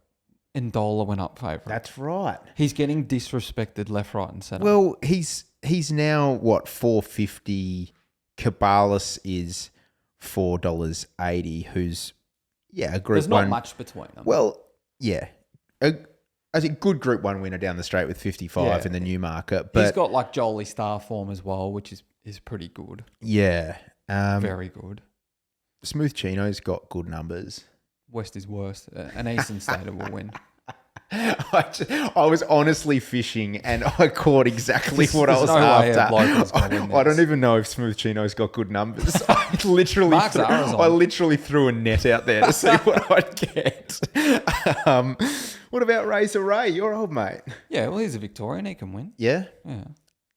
Speaker 2: Ndola went up favourite.
Speaker 1: That's right.
Speaker 2: He's getting disrespected left, right and centre.
Speaker 1: Well, he's now, what, $4.50. Cabalas is $4.80, who's, a Group 1.
Speaker 2: There's not much between them.
Speaker 1: Well, yeah. As a good Group 1 winner down the straight with 55 in the Newmarket. But
Speaker 2: he's got like Jolie Star form as well, which is pretty good.
Speaker 1: Yeah.
Speaker 2: Very good.
Speaker 1: Smooth Chino's got good numbers.
Speaker 2: West is worse. An Eastern Stater will win.
Speaker 1: I was honestly fishing and I caught exactly what I was after. I don't even know if Smooth Chino's got good numbers. I literally threw a net out there to see what I'd get. What about Razor Ray, your old mate?
Speaker 2: Yeah, well, he's a Victorian. He can win.
Speaker 1: Yeah?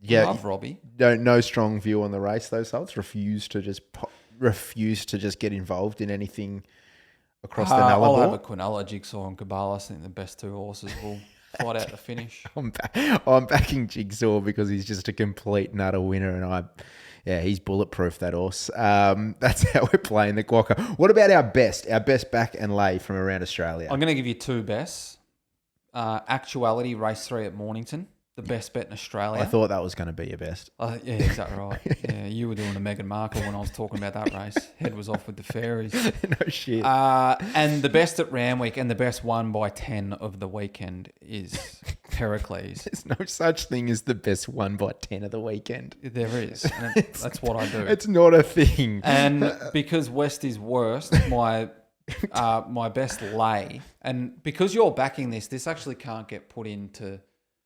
Speaker 2: Yeah. I love Robbie.
Speaker 1: No strong view on the race, though, Sults? Refuse to just get involved in anything across the Nullarbor?
Speaker 2: I'll have a Quinella, Jigsaw and Cabalas. I think the best two horses will fight out the finish.
Speaker 1: I'm backing Jigsaw because he's just a complete nutter winner, and he's bulletproof, that horse. That's how we're playing the Quokka. What about our best back and lay from around Australia?
Speaker 2: I'm going to give you two bests. Actuality, race 3 at Mornington. The best bet in Australia.
Speaker 1: I thought that was going to be your best.
Speaker 2: Yeah, exactly right. Yeah, you were doing a Meghan Markle when I was talking about that race. Head was off with the fairies.
Speaker 1: No shit.
Speaker 2: And the best at Randwick and the best 1/10 of the weekend is Pericles.
Speaker 1: There's no such thing as the best 1/10 of the weekend.
Speaker 2: There is. And that's what I do.
Speaker 1: It's not a thing.
Speaker 2: And because West is worst, my best lay, and because you're backing this actually can't get put into...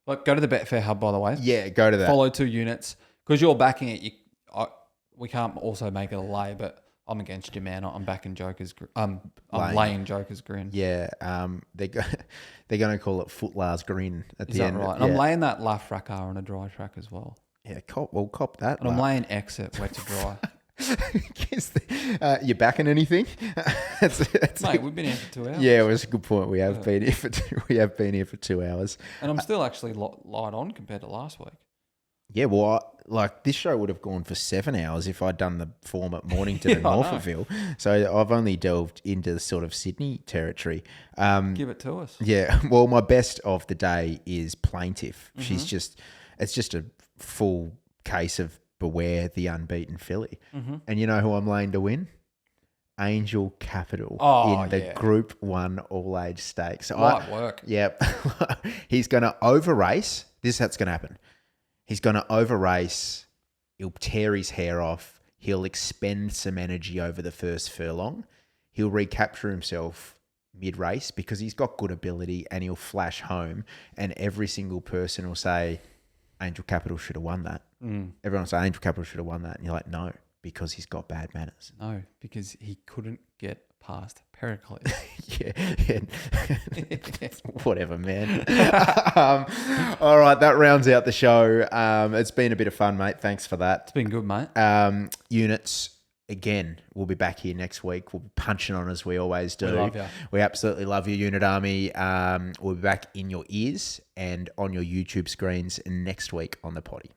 Speaker 2: Like, go to the Betfair Hub, by the way.
Speaker 1: Yeah, go to that.
Speaker 2: Follow 2 units. Because you're backing it, we can't also make it a lay, but I'm against you, man. I'm backing Joker's... I'm laying Joker's Grin.
Speaker 1: Yeah, they're going to call it Footlar's Grin at the end.
Speaker 2: Is that right? And I'm laying that La Fracas on a dry track as well.
Speaker 1: Yeah, cop that.
Speaker 2: And I'm laying X at wet to dry.
Speaker 1: You backing anything?
Speaker 2: Mate, we've been here for 2 hours.
Speaker 1: Yeah, it was a good point. We have been here for 2 hours,
Speaker 2: and I'm still actually light on compared to last week.
Speaker 1: Yeah, well, this show would have gone for 7 hours if I'd done the form at Mornington and Morphettville. So I've only delved into the sort of Sydney territory.
Speaker 2: Give it to us.
Speaker 1: Yeah, well, my best of the day is Plaintiff. Mm-hmm. It's just a full case of Beware the Unbeaten Filly. Mm-hmm. And you know who I'm laying to win? Angel Capital in the Group 1 All-Age Stakes.
Speaker 2: Light work.
Speaker 1: Yep. He's going to over-race. This is how it's going to happen. He's going to over-race. He'll tear his hair off. He'll expend some energy over the first furlong. He'll recapture himself mid-race because he's got good ability, and he'll flash home, and every single person will say, Angel Capital should have won that. Everyone will say, Angel Capital should have won that. And you're like, no, because he's got bad manners.
Speaker 2: No, because he couldn't get past Pericles.
Speaker 1: yeah. Whatever, man. All right, that rounds out the show. It's been a bit of fun, mate. Thanks for that.
Speaker 2: It's been good, mate.
Speaker 1: Units, again, we'll be back here next week. We'll be punching on as we always do.
Speaker 2: We love you.
Speaker 1: We absolutely love you, Unit Army. We'll be back in your ears and on your YouTube screens next week on the potty.